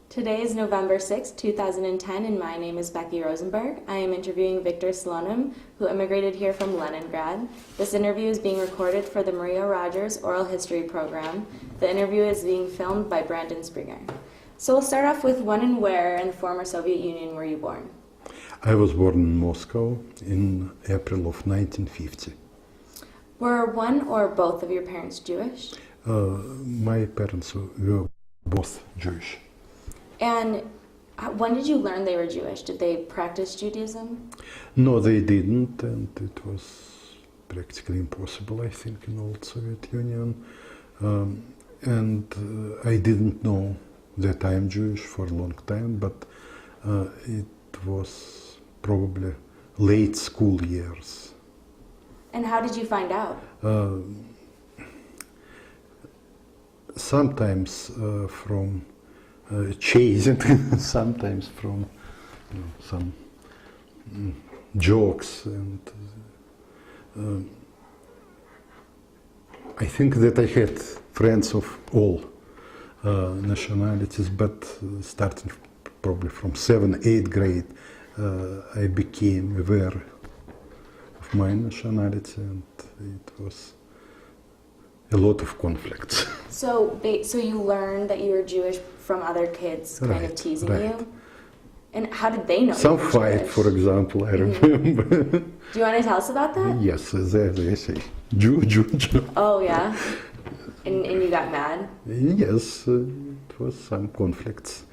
Today is November 6, 2010, and my name is Becky Rosenberg. I am interviewing Viktor Slonim, who immigrated here from Leningrad. This interview is being recorded for the Maria Rogers Oral History Program. The interview is being filmed by Brandon Springer. So we'll start off with when and where in the former Soviet Union were you born? I was born in Moscow in April of 1950. Were one or both of your parents Jewish? My parents were both Jewish. And when did you learn they were Jewish? Did they practice Judaism? No, they didn't, and it was practically impossible, I think, in old Soviet Union. I didn't know that I'm Jewish for a long time, but it was probably late school years. And how did you find out? Sometimes from chasing, sometimes from some jokes, and I think that I had friends of all nationalities, but starting probably from 7th, 8th grade, I became aware of my nationality, and it was a lot of conflicts. So you learned that you were Jewish from other kids kind of teasing you? And how did they know Some you were fight, Jewish? for example, I remember. Do you want to tell us about that? Yes, they say, Jew. Oh, yeah? And you got mad? Yes, it was some conflicts,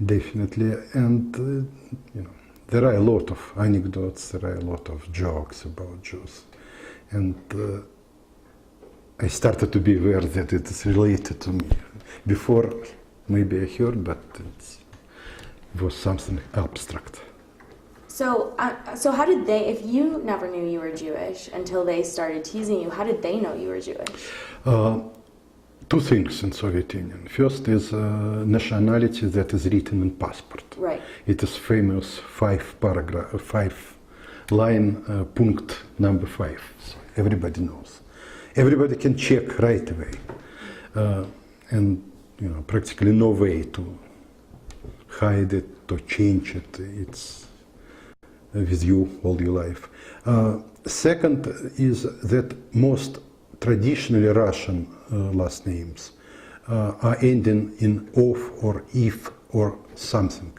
definitely. And, there are a lot of anecdotes, there are a lot of jokes about Jews. And I started to be aware that it is related to me. Before, maybe I heard, but it was something abstract. So how did they, if you never knew you were Jewish until they started teasing you, how did they know you were Jewish? Two things in Soviet Union. First is nationality that is written in passport. Right. It is famous 5-line punct number 5. So everybody knows. Everybody can check right away, and practically no way to hide it, to change it. It's with you all your life. Second is that most traditionally Russian last names are ending in of or if or something.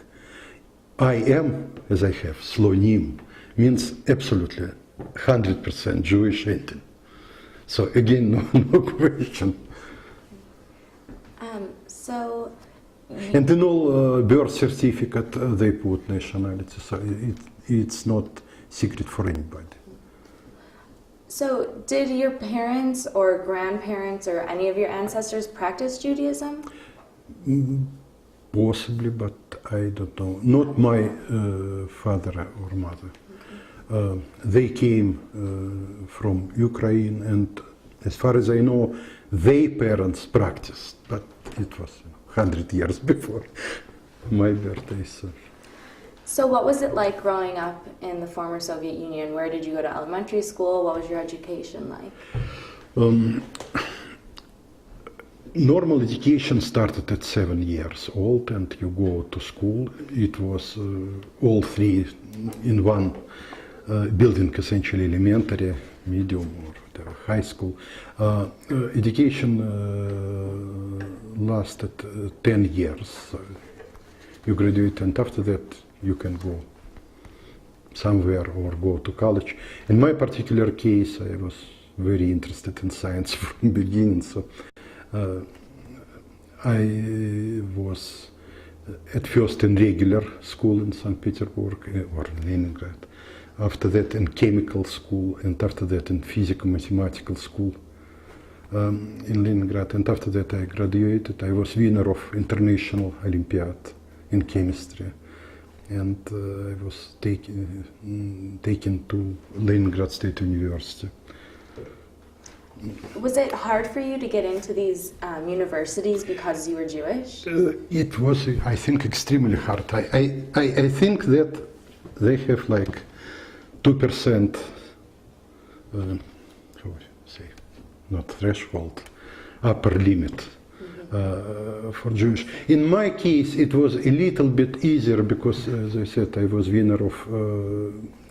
I am, as I have, Slonim, means absolutely 100% Jewish ending. So again, no question. And in all birth certificate they put nationality, so it's not secret for anybody. So did your parents or grandparents or any of your ancestors practice Judaism? Possibly, but I don't know. Not my father or mother. Okay. They came from Ukraine, and as far as I know, their parents practiced, but it was 100 years before my birthday. So what was it like growing up in the former Soviet Union? Where did you go to elementary school? What was your education like? Normal education started at 7 years old, and you go to school. It was all three in one building, essentially elementary, medium, or whatever, high school. Education lasted 10 years. So you graduate, and after that you can go somewhere or go to college. In my particular case, I was very interested in science from the beginning, so I was at first in regular school in St. Petersburg or Leningrad, after that in chemical school, and after that in physico-mathematical school in Leningrad, and after that I graduated. I was winner of international Olympiad in chemistry, and I was taken to Leningrad State University. Was it hard for you to get into these universities because you were Jewish? It was, I think, extremely hard. I think that they have like 2%, how would you say, not threshold, upper limit for Jewish. In my case, it was a little bit easier because, as I said, I was winner of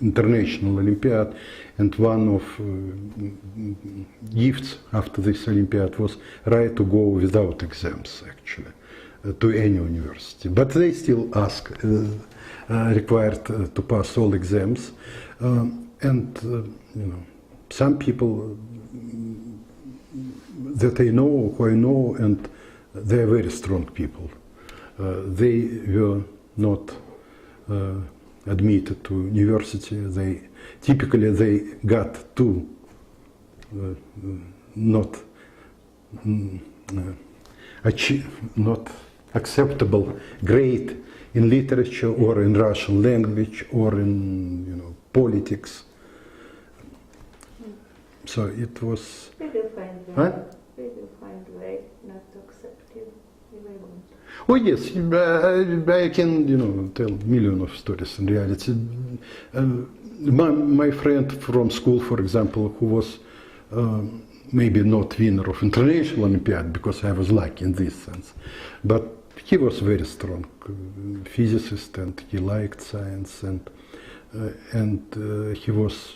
international Olympiad, and one of gifts after this Olympiad was right to go without exams, actually, to any university. But they still ask, required to pass all exams, and you know, some people that I know, who I know, and they are very strong people. They were not admitted to university. They typically got to not acceptable grade in literature or in Russian language or in politics. So it was. We will find way. Huh? We will find way not to accept you. We won't. Oh yes, I can tell million of stories in reality. My friend from school, for example, who was maybe not winner of international Olympiad because I was lucky in this sense, but he was very strong physicist and he liked science and he was,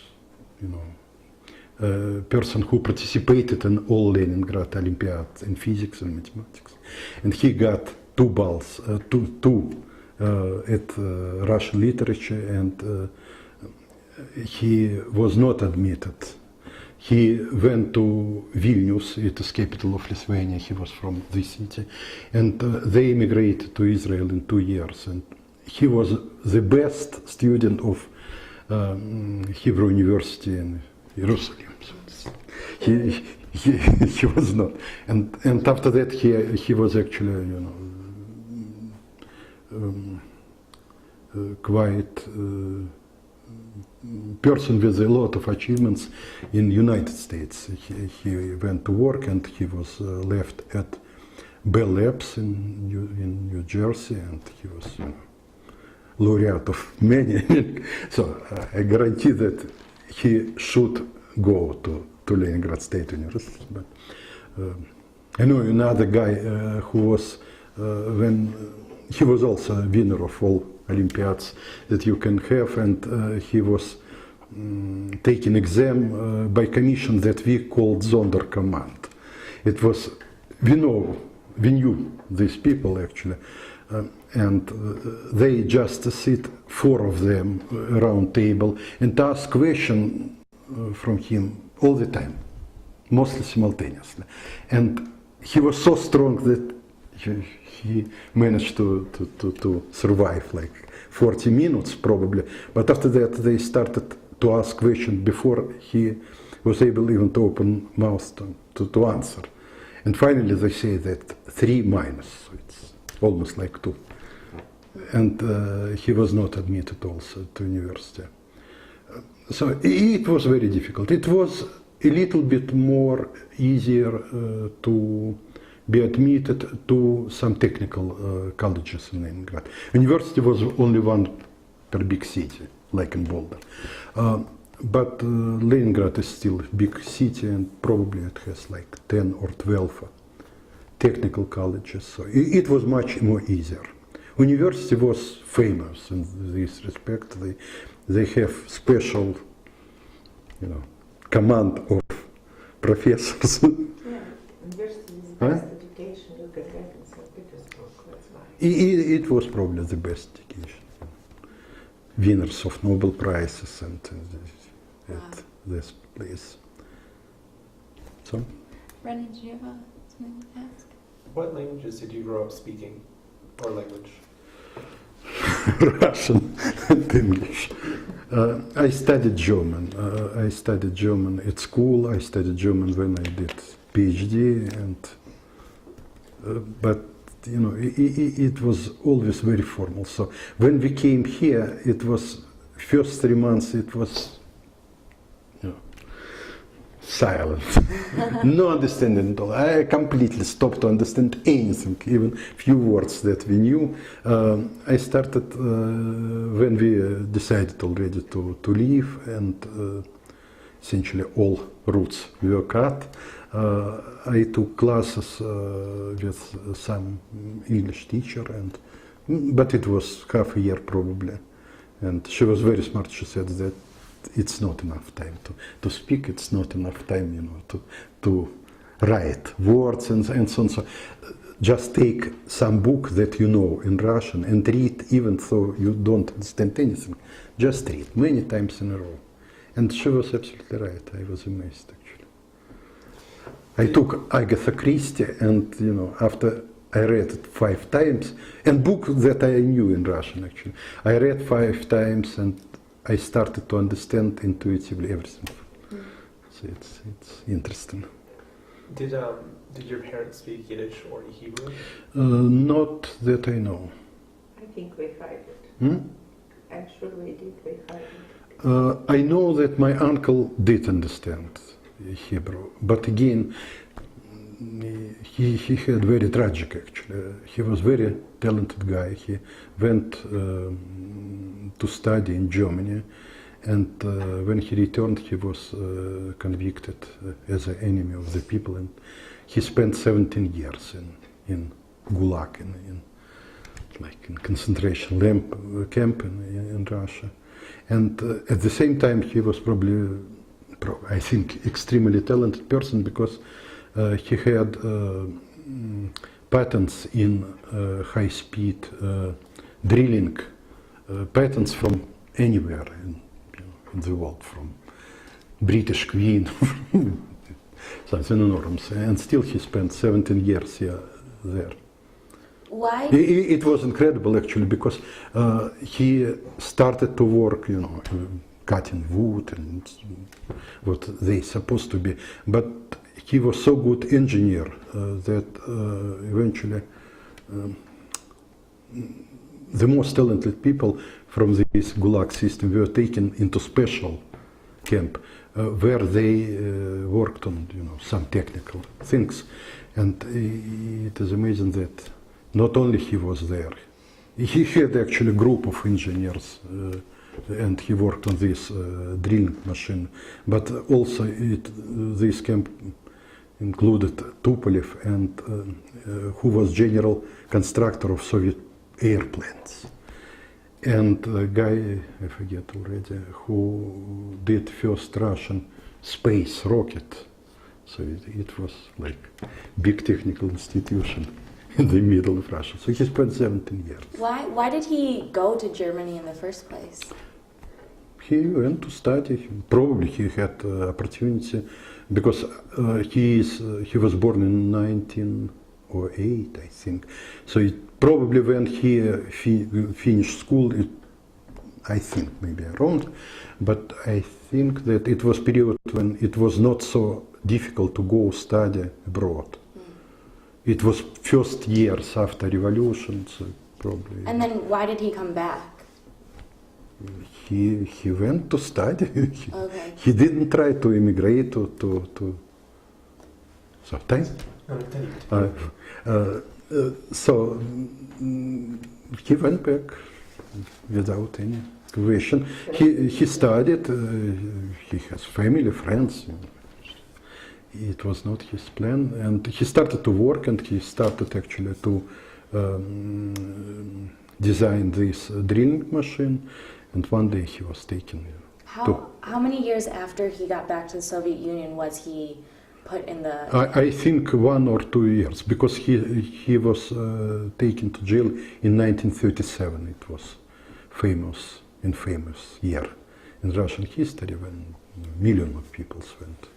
a person who participated in all Leningrad Olympiads in physics and mathematics, and he got 2 balls, two at Russian literature, and he was not admitted. He went to Vilnius, it is capital of Lithuania. He was from this city, and they immigrated to Israel in 2 years. And he was the best student of Hebrew University in Jerusalem. He was not, and after that he was actually quite person with a lot of achievements in United States. He went to work and he was left at Bell Labs in New Jersey, and he was laureate of many. So I guarantee that he should go to Leningrad State University. But I know another guy who was when he was also a winner of all Olympiads that you can have, and he was taking exam by commission that we called Sonderkommand. It was, we knew these people actually, and they just sit 4 of them around table and ask question from him all the time, mostly simultaneously. And he was so strong that he managed to survive like 40 minutes probably, but after that they started to ask questions before he was able even to open mouth to answer. And finally they say that 3 minus, so it's almost like 2. And he was not admitted also to university. So it was very difficult. It was a little bit more easier to be admitted to some technical colleges in Leningrad. University was only one per big city, like in Boulder. But Leningrad is still a big city, and probably it has like 10 or 12 technical colleges. So it was much more easier. University was famous in this respect. They have special, command of professors. Yeah, university is the best education you can have in St. Petersburg, that's why. It was probably the best education. Winners of Nobel Prizes and at this place. So? Brennan, do you have something to ask? What languages did you grow up speaking, or language? Russian and English. I studied German. I studied German at school. I studied German when I did PhD, and but it was always very formal. So when we came here, it was first 3 months. It was silent, no understanding at all. I completely stopped to understand anything, even few words that we knew. I started when we decided already to leave, and essentially all routes were cut. I took classes with some English teacher, but it was half a year probably. And she was very smart. She said that it's not enough time to speak. It's not enough time, to write words and so on. So just take some book that you know in Russian and read, even though you don't understand anything. Just read many times in a row. And she was absolutely right. I was amazed, actually. I took Agatha Christie, and after I read it 5 times, and book that I knew in Russian, actually, I read 5 times, and I started to understand intuitively everything. So it's interesting. Did your parents speak Yiddish or Hebrew? Not that I know. I think we hide it. I'm sure we did, we hide it. I know that my uncle did understand Hebrew, but again, he had very tragic, actually. He was very talented guy. He went to study in Germany, and when he returned, he was convicted as an enemy of the people, and he spent 17 years in Gulag, in concentration camp in Russia. And at the same time, he was probably, I think, extremely talented person, because he had patents in high-speed drilling, patents from anywhere in the world, from British Queen, something enormous. And still he spent 17 years there. Why? It was incredible, actually, because he started to work, cutting wood and what they supposed to be. But he was so good engineer that eventually the most talented people from this Gulag system were taken into special camp where they worked on, some technical things. And it is amazing that not only he was there, he had actually a group of engineers and he worked on this drilling machine, but also this camp included Tupolev, and who was general constructor of Soviet airplanes, and a guy, I forget already, who did first Russian space rocket. So it was like big technical institution in the middle of Russia. So he spent 17 years. Why did he go to Germany in the first place? He went to study. Probably he had opportunity because he was born in 1908, I think. So probably when he finished school, I think maybe I'm wrong, but I think that it was period when it was not so difficult to go study abroad. It was first years after revolution, so probably. And then why did he come back? He went to study. Okay. He didn't try to immigrate to so time. So he went back without any question. He studied. He has family, friends. It was not his plan, and he started to work, and he started actually to design this drilling machine. And one day he was taken. How many years after he got back to the Soviet Union was he put in the? I think 1 or 2 years, because he was taken to jail in 1937. It was famous year in Russian history when millions of people went.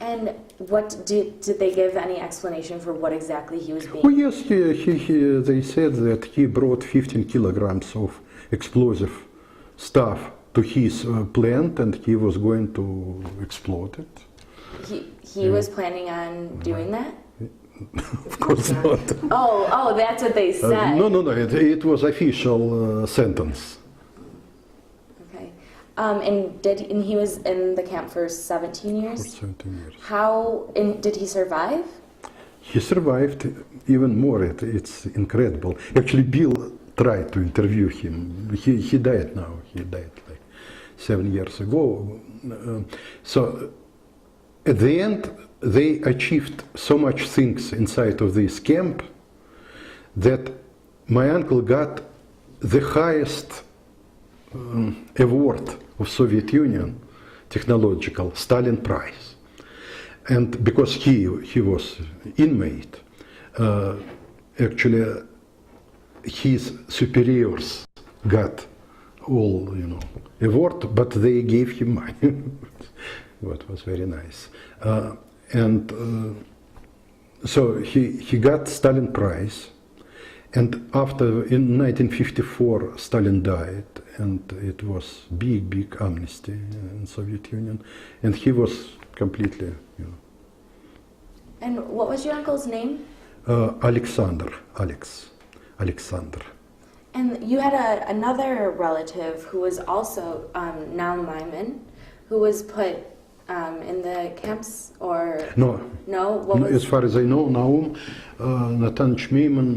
And what did they give any explanation for what exactly he was being? Oh yes, they said that he brought 15 kilograms of explosive stuff to his plant, and he was going to explode it. He was planning on doing that? Of course not. Oh, that's what they said. No. It was official sentence. Okay. And he was in the camp for 17 years? For 17 years. Did he survive? He survived even more. It's incredible. Actually, Bill tried to interview him. He died now. He died like 7 years ago. So at the end, they achieved so much things inside of this camp that my uncle got the highest award of Soviet Union, technological, Stalin Prize. And because he was inmate, actually his superiors got all, award, but they gave him money. What was very nice. So he got Stalin Prize, and after, in 1954, Stalin died, and it was big amnesty in Soviet Union, and he was completely, And what was your uncle's name? Alexander. And you had another relative who was also Naum Maiman, who was put in the camps, or No. no? What was As far as I know, Naum Natanich Maiman,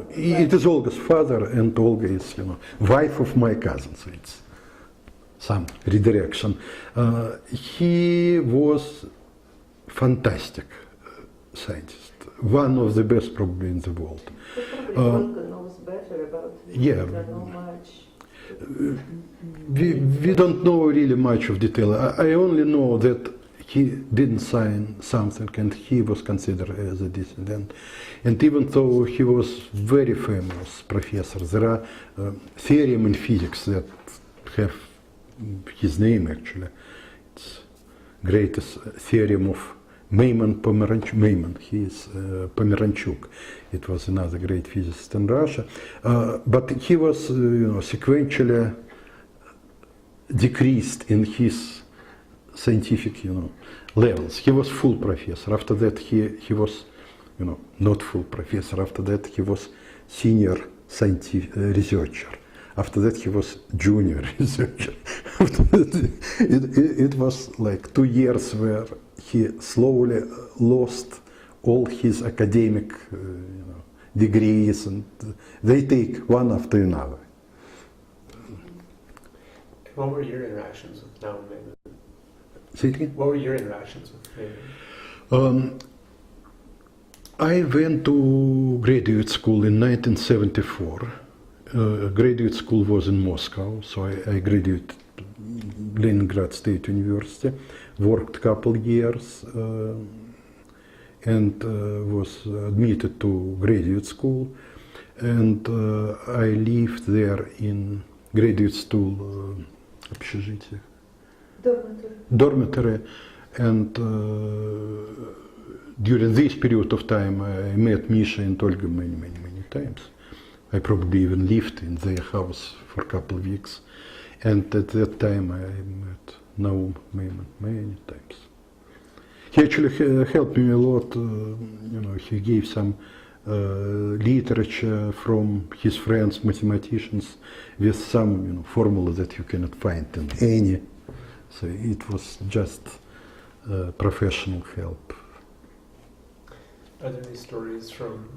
it is Olga's father, and Olga is, wife of my cousin, so it's some redirection. He was fantastic scientist, one of the best probably in the world. Probably Olga knows better about it. Yeah. I don't know much. We don't know really much of detail. I only know that he didn't sign something and he was considered as a dissident. And even though he was very famous professor, there are theorems in physics that have his name actually. It's greatest theorem of Maiman, he is Pomeranchuk. It was another great physicist in Russia. But he was, sequentially decreased in his scientific, levels. He was full professor. After that, he was, not full professor. After that, he was senior scientific researcher. After that, he was junior researcher. After that, it was like 2 years where he slowly lost all his academic degrees, and they take one after another. What were your interactions with Naum Maiman? Say it again? What were your interactions with Maiman? I went to graduate school in 1974. Graduate school was in Moscow, so I graduated Leningrad State University, worked couple years, and was admitted to graduate school, and I lived there in graduate school общежитие, dormitory, and during this period of time I met Misha and Olga many times. I probably even lived in their house for a couple of weeks, and at that time I met Naum Maiman many times. He actually helped me a lot. He gave some literature from his friends, mathematicians, with some formula that you cannot find in any. So it was just professional help. Are there any stories from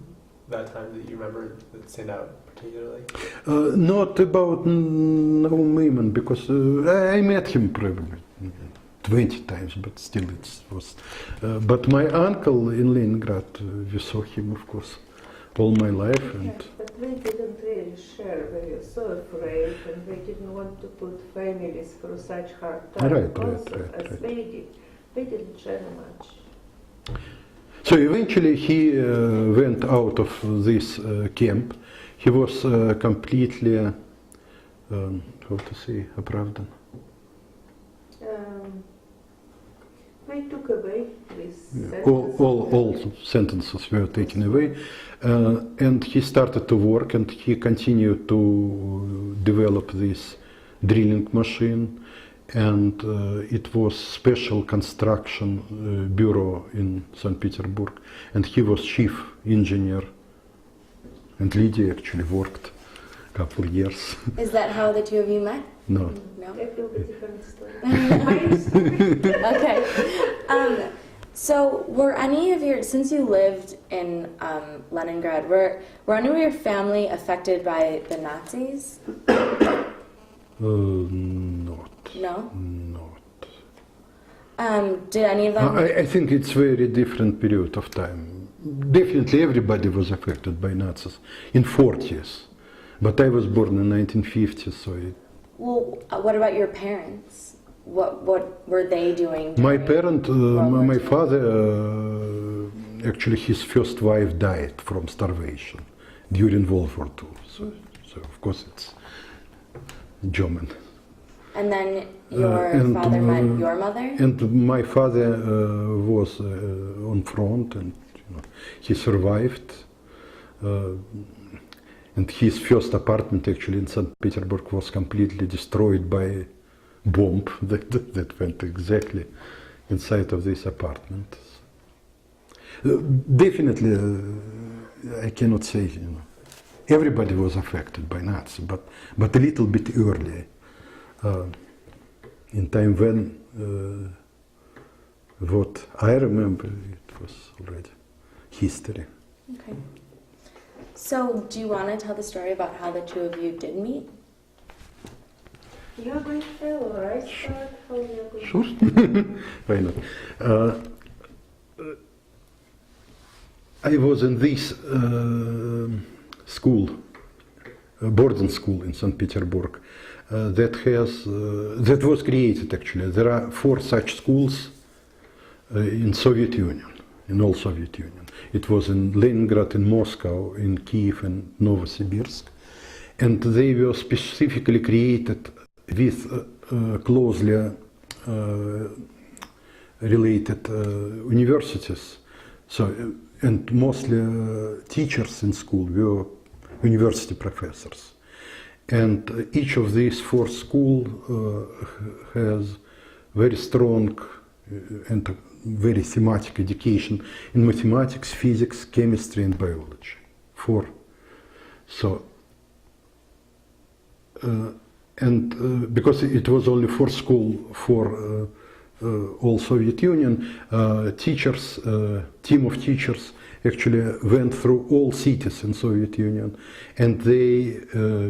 that time that you remember that stand out particularly? Not about Naum Maiman, because I met him probably 20 times, but still it was. But my uncle in Leningrad, we saw him, of course, all my life. And But they didn't really share. They were so afraid, and they didn't want to put families through such hard times. Right. They didn't share much. So eventually he went out of this camp. He was completely, how to say, оправдан. They took away this All sentences were taken away, and he started to work, and he continued to develop this drilling machine, and it was special construction bureau in St. Petersburg, and he was chief engineer, and Lydia actually worked a couple of years. Is that how the two of you met? No. No? That will be a different story. Okay. So were any of your, since you lived in Leningrad, were any of your family affected by the Nazis? Not. No? Not. Did any of them? I think it's very different period of time. Definitely everybody was affected by Nazis in 40s. But I was born in 1950s, so it... Well, what about your parents? What were they doing? My parent, War my II? father, actually his first wife died from starvation during World War II. So of course it's German. And then your and, father met your mother? And my father was on front, and he survived. And his first apartment actually in St. Petersburg was completely destroyed by bomb that went exactly inside of this apartment. Definitely, I cannot say, everybody was affected by Nazis, but a little bit earlier. In time when, what I remember, it was already history. Okay. So, do you want to tell the story about how the two of you did meet? You're going to tell, or I start? How you're going Sure. Why not? I was in this school, boarding school in St. Petersburg, that was created actually. There are 4 such schools in Soviet Union, in all Soviet Union. It was in Leningrad, in Moscow, in Kiev, and Novosibirsk, and they were specifically created with closely related universities. So, and mostly teachers in school were university professors. And each of these 4 schools has very strong and very thematic education in mathematics, physics, chemistry, and biology. 4. So, and because it was only 4 schools for all Soviet Union, teachers, team of teachers actually went through all cities in Soviet Union, and they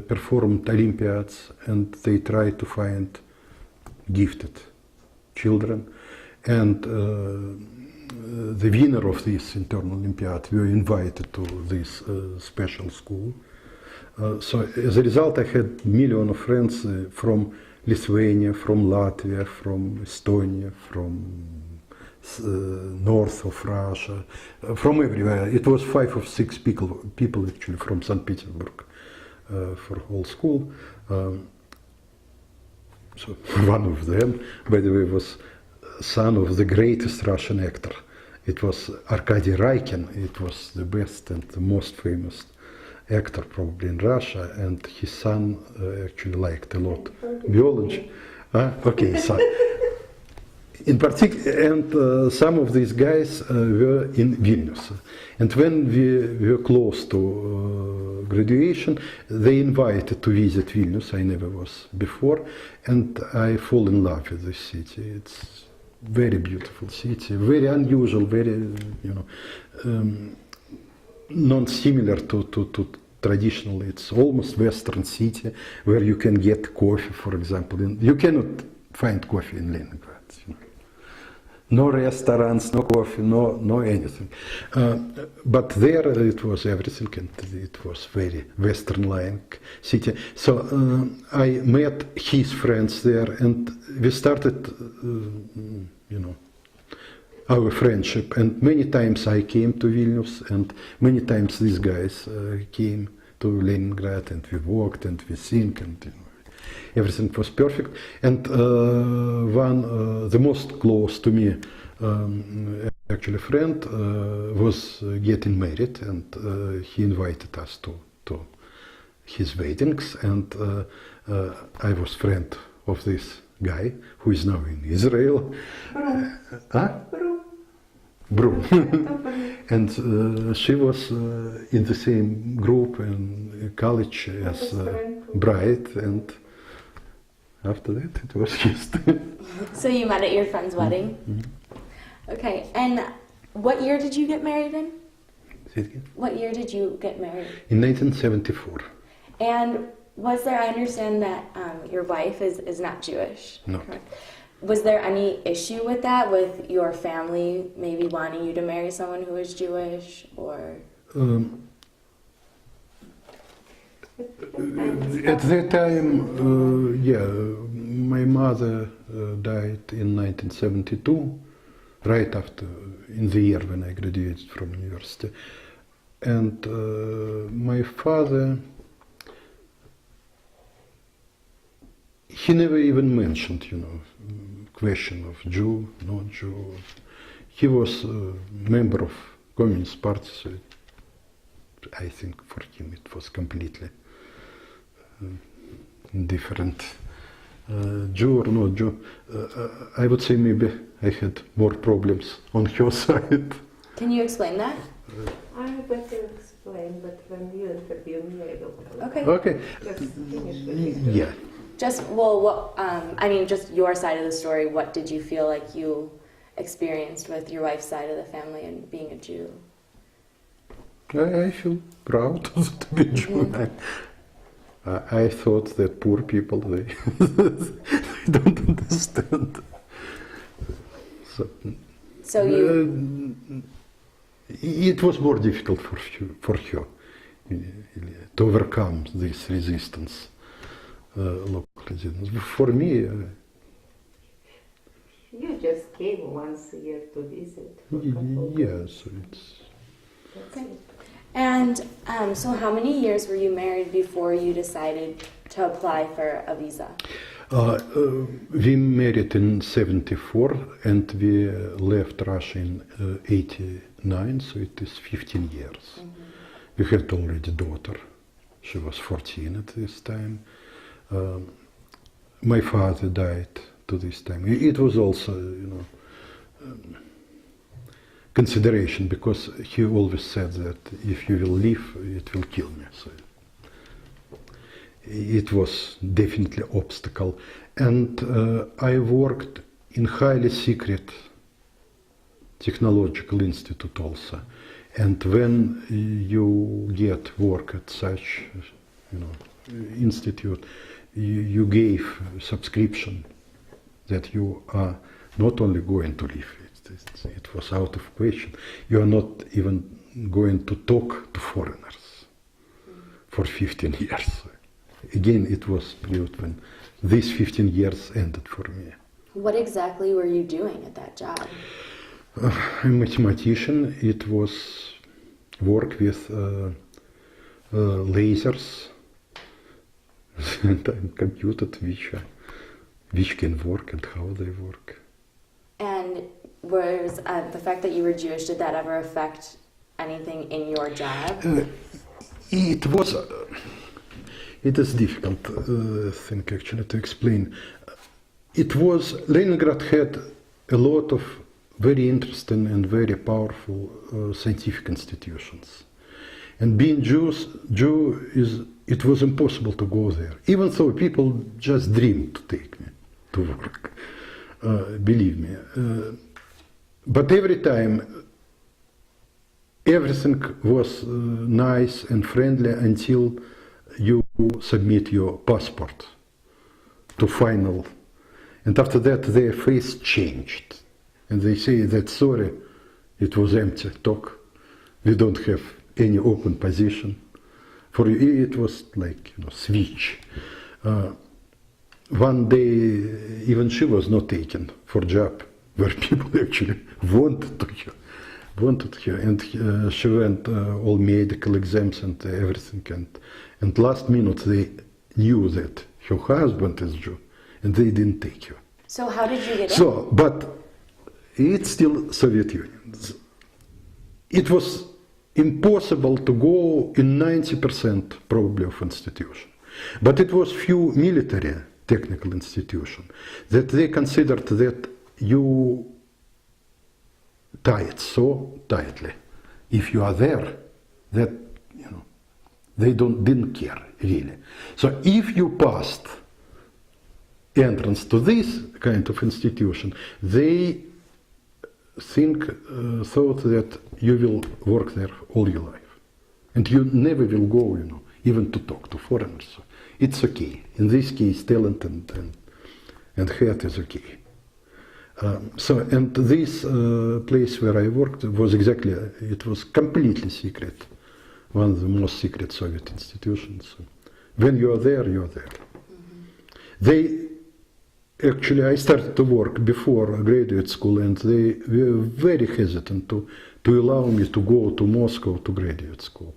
performed Olympiads, and they tried to find gifted children. And the winner of this internal Olympiad were invited to this special school. So as a result, I had millions of friends from Lithuania, from Latvia, from Estonia, from north of Russia, from everywhere. It was 5 or 6 people actually from St. Petersburg for whole school. So one of them, by the way, was son of the greatest Russian actor. It was Arkady Raikin. It was the best and the most famous actor probably in Russia, and his son actually liked a lot biology. Okay, so in particular, and some of these guys were in Vilnius. And when we were close to graduation, they invited to visit Vilnius. I never was before, and I fall in love with this city. It's very beautiful city, very unusual, very non-similar to traditional. It's almost Western city where you can get coffee, for example. You cannot find coffee in Leningrad. No restaurants, no coffee, no anything. But there it was everything, and it was very Western-like city. So I met his friends there, and we started, our friendship. And many times I came to Vilnius, and many times these guys came to Leningrad, and we walked, and we sang, and everything was perfect. And the most close to me, actually friend, was getting married, and he invited us to his weddings, and I was friend of this guy who is now in Israel. Broom. And she was in the same group in college as bride, and after that it was just. So you met at your friend's wedding? Mm-hmm. Okay, and what year did you get married in? Say it again? What year did you get married? In 1974. And was there, I understand that your wife is not Jewish, No. correct? Was there any issue with that, with your family maybe wanting you to marry someone who was Jewish, or? At that time, yeah, my mother died in 1972, right after, in the year when I graduated from university. And my father, he never even mentioned, question of Jew, not Jew. He was a member of Communist Party, so I think for him it was completely indifferent. Jew or not Jew, I would say maybe I had more problems on her side. Can you explain that? I better explain, but when you interview me, I will tell. Okay. Okay. Just finish with it. Yeah. Just, well, what, I mean, just your side of the story, what did you feel like you experienced with your wife's side of the family and being a Jew? I feel proud to be Jew. I thought that poor people, they don't understand. So you... It was more difficult for her to overcome this resistance, local resistance. For me... You just came once a year to visit. Yes, it's... Okay. And so how many years were you married before you decided to apply for a visa? We married in 74 and we left Russia in 89, so it is 15 years. Mm-hmm. We had already a daughter. She was 14 at this time. My father died to this time. It was also, consideration, because he always said that if you will leave, it will kill me. So it was definitely obstacle. And I worked in highly secret technological institute also. And when you get work at such, institute, you gave subscription that you are not only going to leave. It was out of question. You are not even going to talk to foreigners for 15 years. Again, it was period when these 15 years ended for me. What exactly were you doing at that job? I'm a mathematician. It was work with lasers and computer which can work and how they work. And was the fact that you were Jewish, did that ever affect anything in your job? It was... It is difficult thing actually to explain. It was, Leningrad had a lot of very interesting and very powerful scientific institutions. And being Jew it was impossible to go there, even though people just dreamed to take me to work, believe me. But every time, everything was nice and friendly until you submit your passport to final. And after that, their face changed. And they say that, sorry, it was empty talk. We don't have any open position. For you, it was like, switch. One day, even she was not taken for job where people actually wanted her. And she went all medical exams and everything. And last minute, they knew that her husband is Jew, and they didn't take her. So how did you get in? But it's still Soviet Union. It was impossible to go in 90% probably of institution. But it was few military technical institutions that they considered that you tied so tightly. If you are there, that, they didn't care really. So if you passed entrance to this kind of institution, they thought that you will work there all your life. And you never will go, even to talk to foreigners. So it's okay. In this case, talent and head is okay. And this place where I worked was it was completely secret, one of the most secret Soviet institutions. When you are there, you are there. Actually, I started to work before graduate school, and they were very hesitant to allow me to go to Moscow to graduate school.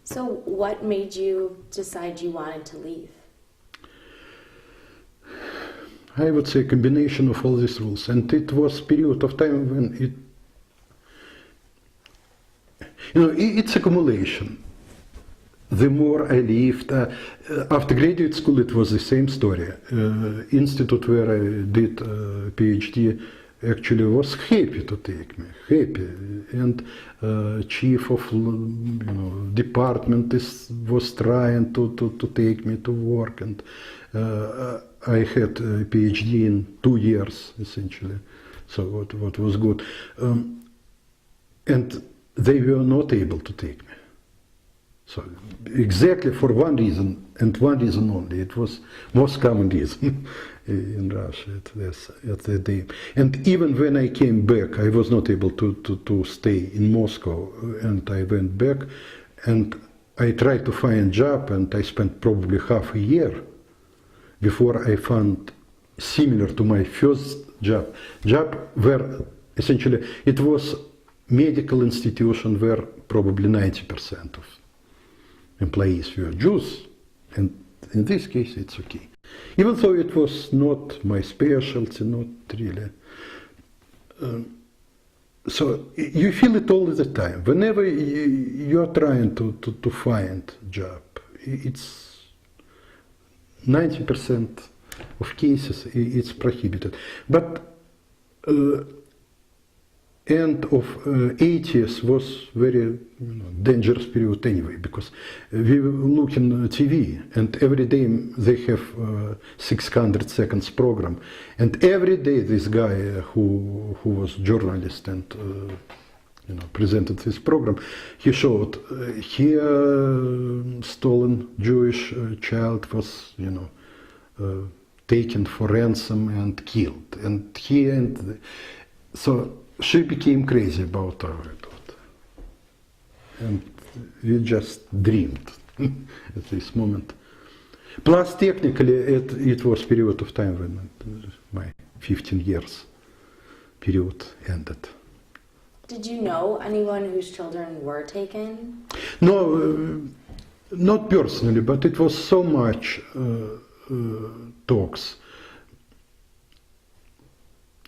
So what made you decide you wanted to leave? I would say a combination of all these rules, and it was a period of time when it's accumulation. The more I lived, after graduate school it was the same story. Institute where I did PhD actually was happy to take me, and chief of department was trying to take me to work, and I had a PhD in 2 years essentially, so what was good, and they were not able to take me. So exactly for one reason, and one reason only. It was most common reason in Russia at that day. And even when I came back, I was not able to stay in Moscow, and I went back, and I tried to find a job, and I spent probably half a year before I found similar to my first job where essentially it was medical institution where probably 90% of employees were Jews, and in this case it's okay. Even though it was not my specialty, not really. So you feel it all the time. Whenever you are trying to find a job, it's 90% of cases it's prohibited. But end of 80s was very dangerous period anyway, because we were looking at TV, and every day they have 600 seconds program, and every day this guy who was journalist and presented this program, he showed here stolen Jewish child was taken for ransom and killed, and here and so she became crazy about our daughter, and we just dreamed at this moment. Plus, technically, it was period of time when my 15 years period ended. Did you know anyone whose children were taken? No, not personally, but it was so much talks.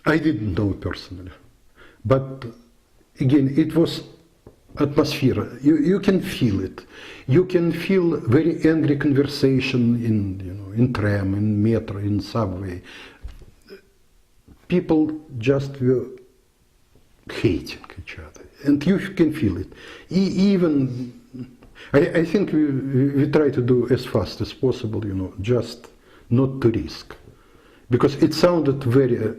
I didn't know personally. But again, it was atmosphere. You can feel it. You can feel very angry conversation in tram, in metro, in subway. People just were hating each other, and you can feel it. Even I think we try to do as fast as possible, just not to risk, because it sounded very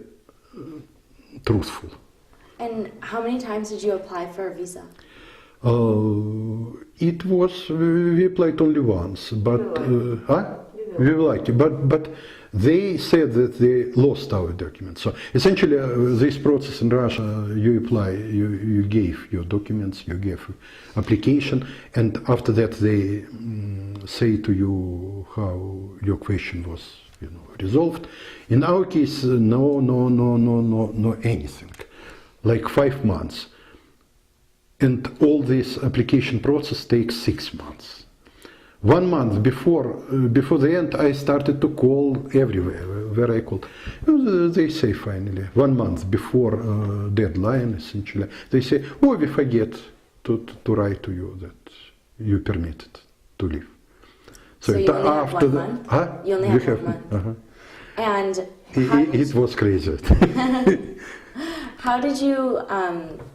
truthful. And how many times did you apply for a visa? It was, we applied only once, but we were lucky. But they said that they lost our documents. So essentially, this process in Russia, you apply, you gave your documents, you gave application, and after that they say to you how your question was, resolved. In our case, no anything. Like 5 months, and all this application process takes 6 months. 1 month before the end, I started to call everywhere where I called. They say finally 1 month before deadline, essentially, they say, "Oh, we forget to write to you that you permitted to leave." So you only have 1 month? You only have 1 month. And it was crazy. How did you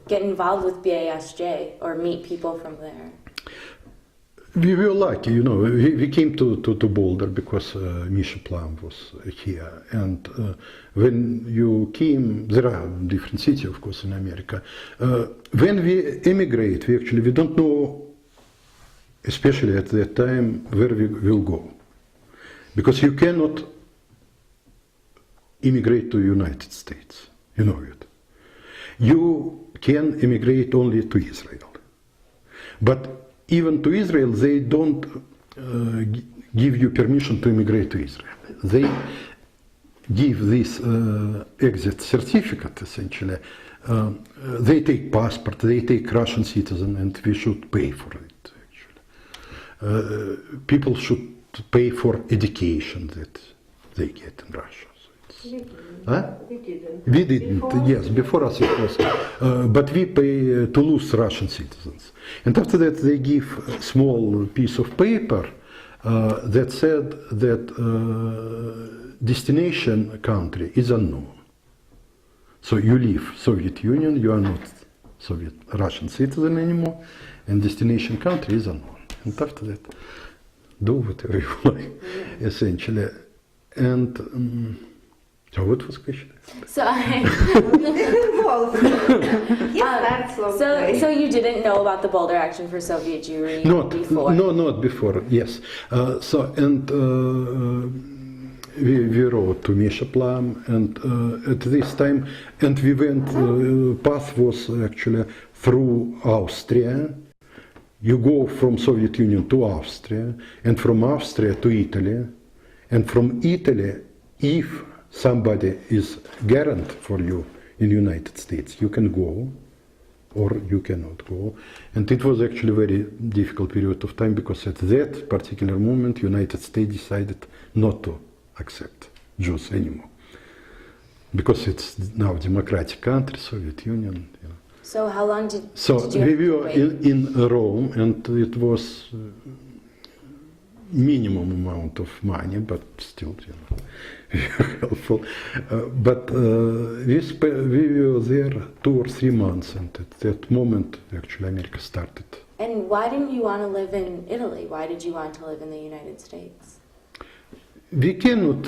get involved with BASJ or meet people from there? We were lucky, we came to Boulder because Misha Plum was here, and when you came, there are different cities, of course, in America. When we emigrate, we don't know, especially at that time, where we will go, because you cannot immigrate to the United States. You know it. You can immigrate only to Israel. But even to Israel, they don't give you permission to immigrate to Israel. They give this exit certificate, essentially. They take passport, they take Russian citizen, and we should pay for it, actually. People should pay for education that they get in Russia. We didn't, yes, before us it was. But we pay to lose Russian citizens. And after that they give a small piece of paper that said that destination country is unknown. So you leave Soviet Union, you are not Russian citizen anymore, and destination country is unknown. And after that, do whatever you like, essentially. And so what was the question? So you didn't know about the Boulder Action for Soviet Jewry before? No, not before, yes. We wrote to Misha Plum, and at this time, and we went, path was actually through Austria. You go from Soviet Union to Austria, and from Austria to Italy, and from Italy, if somebody is guaranteed for you in the United States, you can go, or you cannot go. And it was actually a very difficult period of time, because at that particular moment, United States decided not to accept Jews anymore, because it's now democratic country, Soviet Union. You know. So how long did we were in Rome, and it was minimum amount of money, but still, you know, very helpful. But we were there 2 or 3 months, and at that moment, actually, America started. And why didn't you want to live in Italy? Why did you want to live in the United States? We cannot.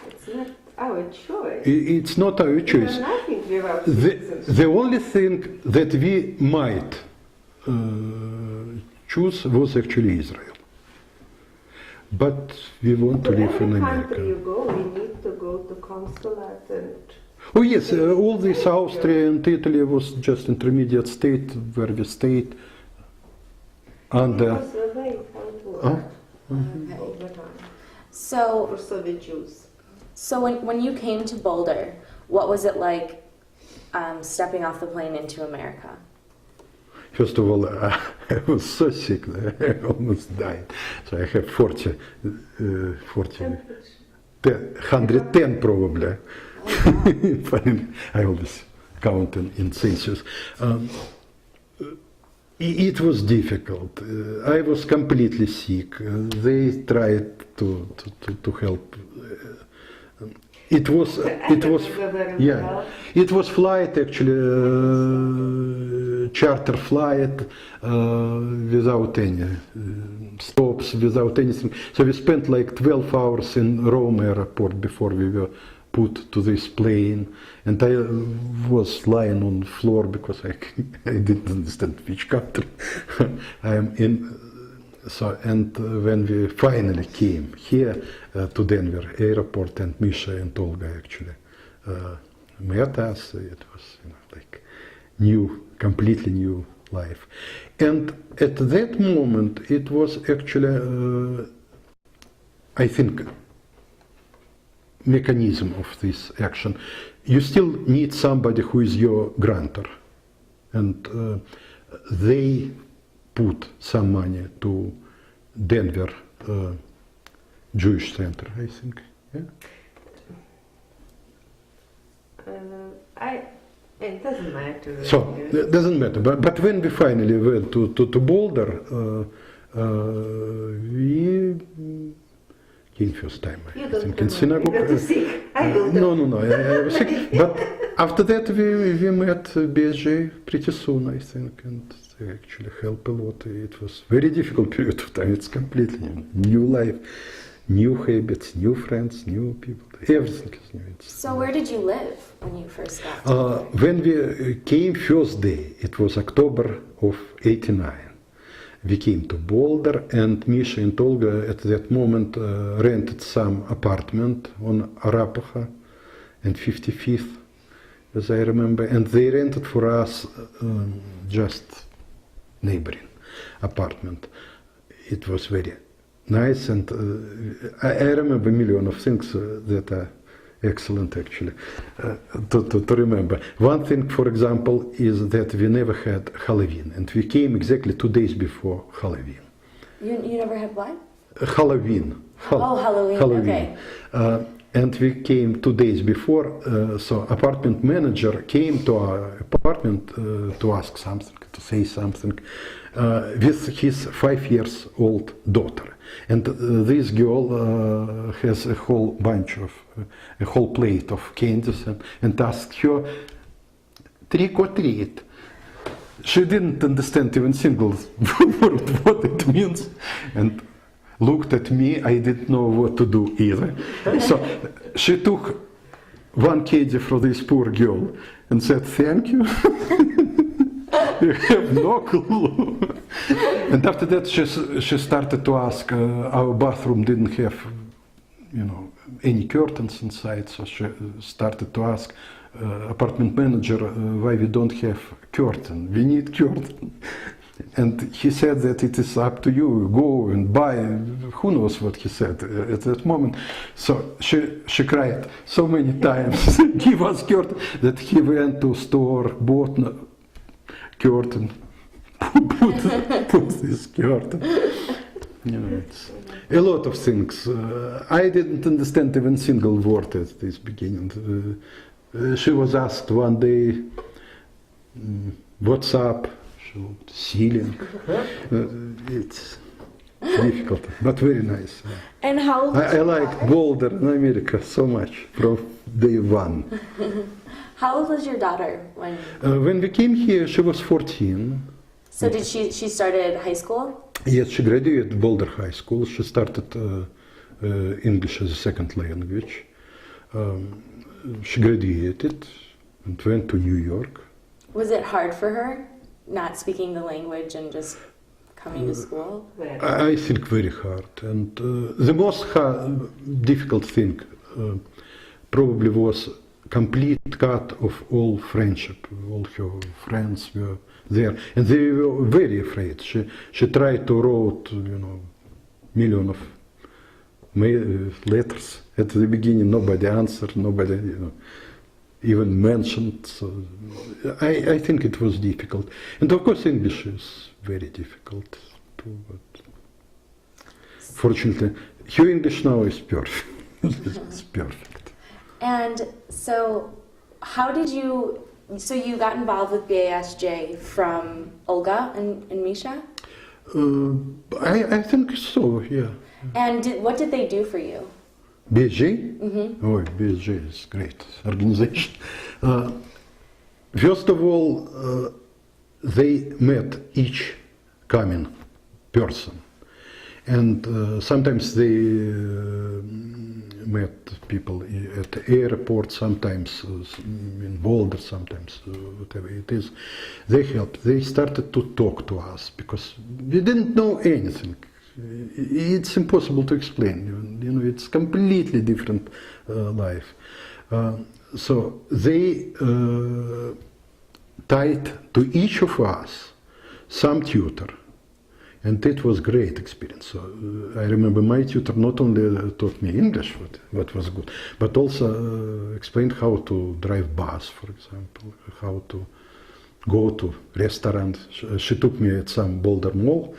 It's not our choice. It's not our choice. The only thing that we might choose was actually Israel. But we want to live in America. Every country you go, we need to go to consulate and... Oh yes, all this Austria and Italy was just intermediate state where we stayed under... It was the way how it worked. Okay. All the time. So, For Soviet Jews. so when you came to Boulder, what was it like stepping off the plane into America? First of all, I was so sick that I almost died. So I have 110 probably. I always count in Celsius. It was difficult. I was completely sick. They tried to help. It was flight actually, charter flight without any stops, without anything. So we spent like 12 hours in Rome airport before we were put to this plane, and I was lying on the floor because I didn't understand which country I am in. So, and when we finally came here to Denver airport, and Misha and Olga actually met us, it was, you know, like new, completely new life. And at that moment, it was actually, I think, mechanism of this action. You still need somebody who is your grantor, and they put some money to Denver Jewish Center, I think. Yeah? It doesn't matter. So, it doesn't matter. But when we finally went to Boulder, we came first time, I think, in synagogue. You got sick. I was sick. But after that, we met BSJ pretty soon, I think, and they actually helped a lot. It was a very difficult period of time. It's completely new life, new habits, new friends, new people. Everything is new. So where did you live when you first got When we came first day, it was October of '89. we came to Boulder, and Misha and Olga at that moment rented some apartment on Arapaha and 55th, as I remember, and they rented for us just neighboring apartment. It was very nice, and I remember a million of things that are excellent, actually, to remember. One thing, for example, is that we never had Halloween, and we came exactly 2 days before Halloween. You never had what? Halloween. Halloween. Okay. And we came 2 days before, so apartment manager came to our apartment to ask something, to say something, with his 5-year-old daughter. And this girl has a whole plate of candies, and asked her, trick or treat. She didn't understand even single word what it means, and looked at me. I didn't know what to do either. So she took one candy for this poor girl and said, thank you. You have no clue. And after that, she started to ask. Our bathroom didn't have, any curtains inside, so she started to ask apartment manager why we don't have curtain. We need curtain. And he said that it is up to you, go and buy. Who knows what he said at that moment. So she cried so many times, give us curtain, that he went to store, bought curtain, put this curtain. It's a lot of things. I didn't understand even single word at this beginning. She was asked one day, what's up? Ceiling. It's difficult, but very nice. And how old was I your like daughter? Boulder in America so much from day one. How old was your daughter when? When we came here, she was 14. So did she started high school? Yes, she graduated Boulder High School. She started English as a second language. She graduated and went to New York. Was it hard for her, not speaking the language and just coming to school? I think very hard. And the most difficult thing probably was complete cut of all friendship. All her friends were there, and they were very afraid. She tried to write, million of letters. At the beginning, nobody answered, nobody, even mentioned. So I think it was difficult. And of course, English is very difficult too. But fortunately, her English now is perfect. It's perfect. And so, how did you? So you got involved with BASJ from Olga and Misha? I think so. Yeah. And what did they do for you? BSJ? Mm-hmm. Oh, BSJ is great organization. First of all, they met each coming person, and sometimes they met people at the airport, sometimes in Boulder, sometimes whatever it is. They helped. They started to talk to us because we didn't know anything. It's impossible to explain. It's completely different life. So they tied to each of us some tutor, and it was great experience. So I remember my tutor not only taught me English, what was good, but also explained how to drive bus, for example, how to go to restaurant. She took me at some Boulder Mall.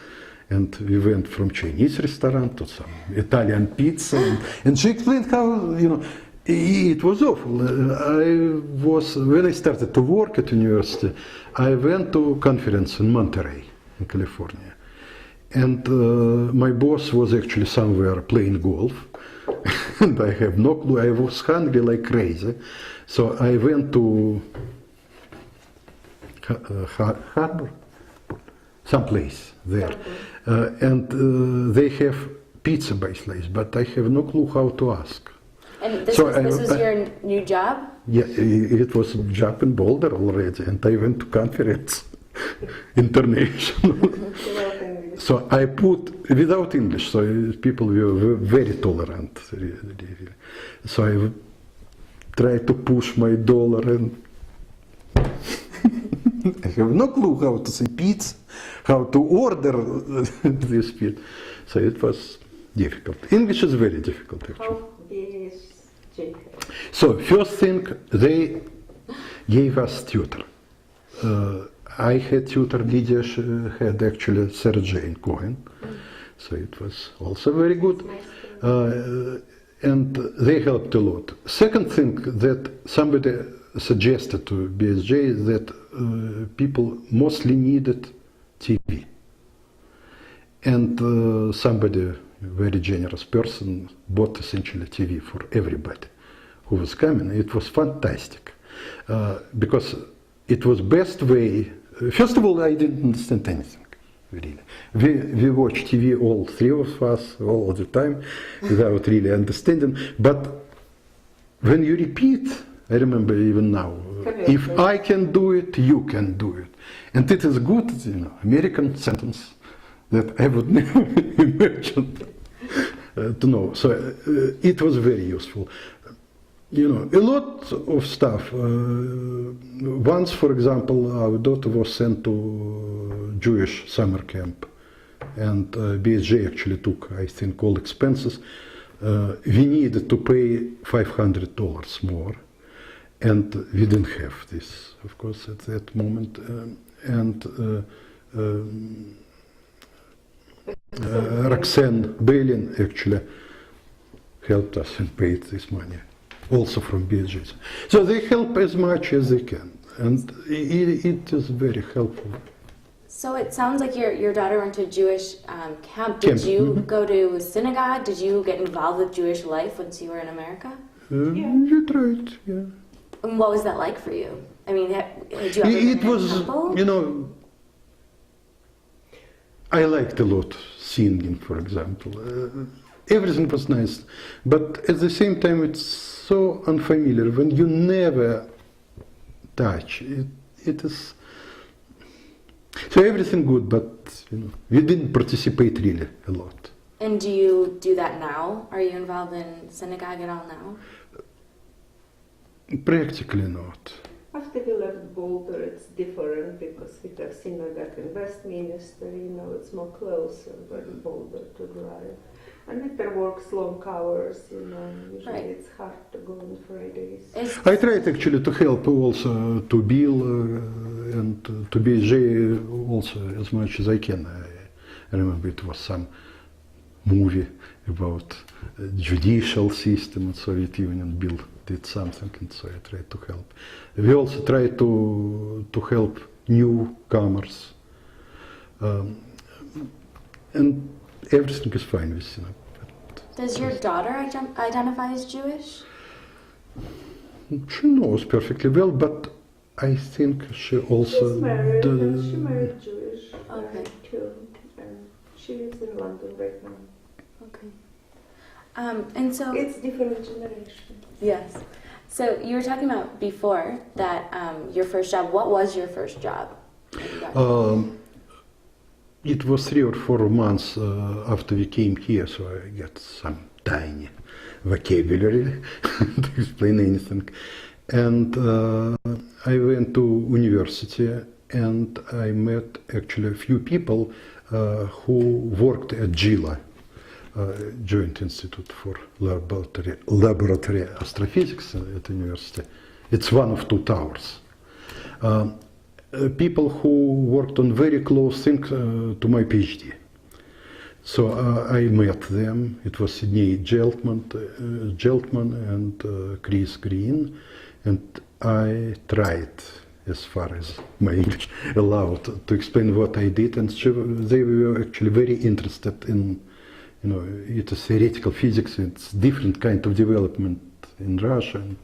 And we went from Chinese restaurant to some Italian pizza, and she explained how, it was awful. When I started to work at university, I went to a conference in Monterey, in California. And my boss was actually somewhere playing golf, and I have no clue. I was hungry like crazy. So I went to Harbor, someplace there. And they have pizza by slice, but I have no clue how to ask. And this was your new job? Yeah, it was a job in Boulder already, and I went to conference, international. So I put without English, so people were very tolerant. Really. So I tried to push my dollar, and I have no clue how to say pizza, how to order this pizza. So it was difficult. English is very difficult, actually. How big is Jacob? So first thing, they gave us tutor. I had tutor, Lydia had actually Sarah Jane Cohen, so it was also very good, and they helped a lot. Second thing that somebody suggested to BSJ that people mostly needed TV, and somebody, very generous person, bought essentially TV for everybody who was coming. It was fantastic because it was best way. First of all, I didn't understand anything, really. We watched TV, all three of us, all the time, without really understanding. But when you repeat, I remember even now, if I can do it, you can do it. And it is good, American sentence that I would never imagine to know. So it was very useful. A lot of stuff. Once, for example, our daughter was sent to Jewish summer camp, and BSJ actually took, I think, all expenses. We needed to pay $500 more, and we didn't have this, of course, at that moment. Roxanne Bailin actually helped us and paid this money, also from BSJ. So they help as much as they can, and it is very helpful. So it sounds like your daughter went to a Jewish camp. Did you go to synagogue? Did you get involved with Jewish life once you were in America? You tried, yeah. And what was that like for you? I mean, did you ever It was, temple? I liked a lot singing, for example. Everything was nice, but at the same time it's so unfamiliar when you never touch it. It is so everything good, but we didn't participate really a lot. And do you do that now? Are you involved in synagogue at all now? Practically not. After we left Boulder, it's different because we have synagogue in Westminster, it's more closer than Boulder to drive. And Victor works long hours, usually Right. it's hard to go on Fridays. I tried actually to help also to Bill and to BJ also as much as I can. I remember it was some movie about judicial system in Soviet Union. Bill did something, and so I tried to help. We also try to help newcomers, and everything is fine with Does your daughter identify as Jewish? She knows perfectly well, but I think she also She's married, and she married Jewish Okay. too, and she lives in London right now. Okay. And so It's different generation. yes. So you were talking about before that your first job. What was your first job? It was 3 or 4 months after we came here, so I got some tiny vocabulary to explain anything. And I went to university, and I met actually a few people who worked at GILA, Joint Institute for Laboratory Astrophysics at the university. It's one of 2 towers. People who worked on very close things to my PhD. So I met them. It was Sidney Geltman and Chris Green, and I tried, as far as my English allowed, to explain what I did, and they were actually very interested in, it is theoretical physics. It's different kind of development in Russia, and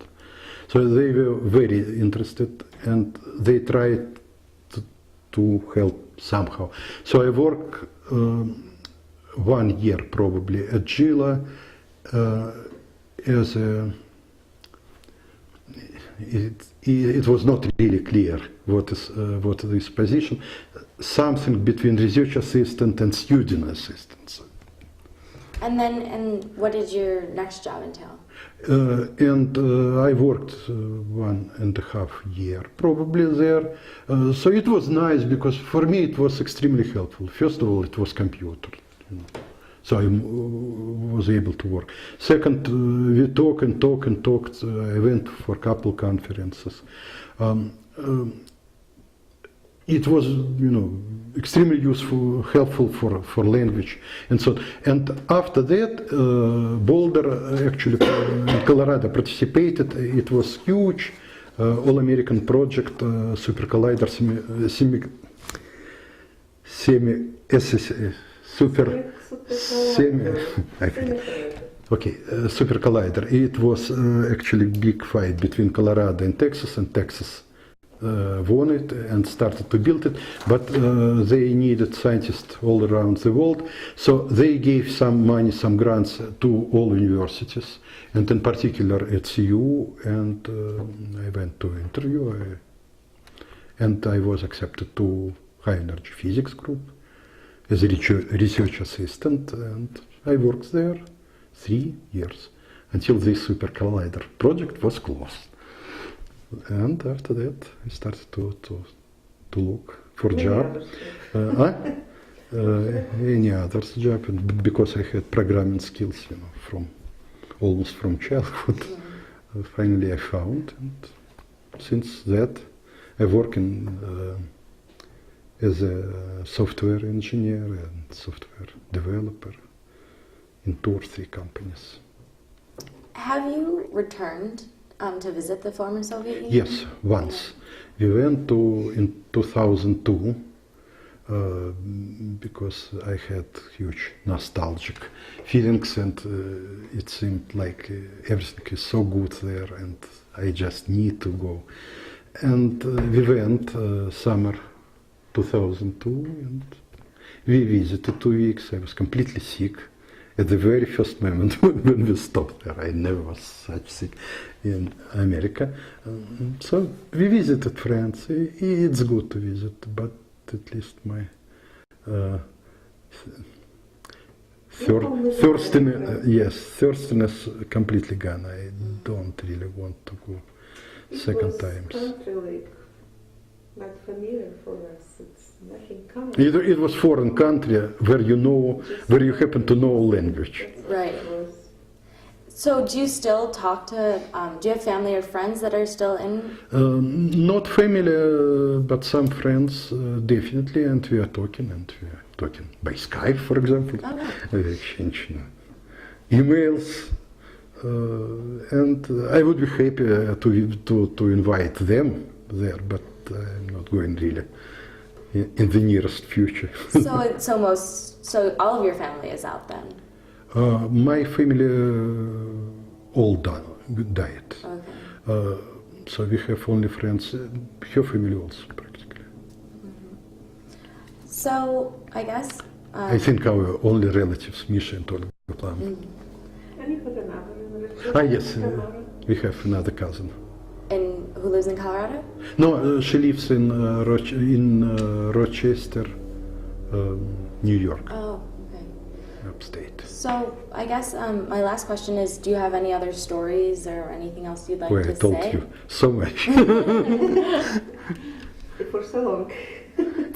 so they were very interested, and they tried to help somehow. So I worked 1 year probably at GILA as a. It was not really clear what is this position. something between research assistant and student assistant. And what did your next job entail? I worked 1.5 years probably there. So it was nice because for me it was extremely helpful. First of all, it was computer, you know. So I was able to work. Second, we talked. I went for a couple conferences. It was, you know, extremely useful, helpful for language and so on. And after that, Boulder actually in Colorado participated. It was huge, all-American project, super collider, super collider. It was actually big fight between Colorado and Texas won it and started to build it, but they needed scientists all around the world, so they gave some money, some grants to all universities, and in particular at CU, and I went to interview, and I was accepted to high energy physics group as a research assistant, and I worked there 3 years until this super collider project was closed. And after that, I started to look for job, any other job, and because I had programming skills, you know, almost from childhood. Finally, I found, and since that, I work as a software engineer and software developer in 2 or 3 companies. Have you returned to visit the former Soviet Union? Yes, once. We went in 2002 because I had huge nostalgic feelings, and it seemed like everything is so good there and I just need to go. And we went summer 2002 and we visited 2 weeks. I was completely sick. At the very first moment when we stopped there, I never was such sick in America. So we visited friends. It's good to visit, but at least my thirstiness completely gone. I don't really want to go second time. Country not familiar for us. It's nothing common. It was foreign country where you happen to know language. Right. So do you still talk to, do you have family or friends that are still in? Not family, but some friends, definitely, and we are talking by Skype, for example. Okay. We exchange emails, and I would be happy to invite them there, but I'm not going really in the nearest future. So all of your family is out then? My family all died. Okay. So we have only friends. Her family also practically. So I guess. I think our only relatives, Misha and Olga, Plan. And you have another relative? Yes, we have another cousin. And who lives in Colorado? No, she lives in Rochester, New York, Oh, okay. upstate. So I guess my last question is, do you have any other stories or anything else you'd like Well, to I told say? you so much. For so long.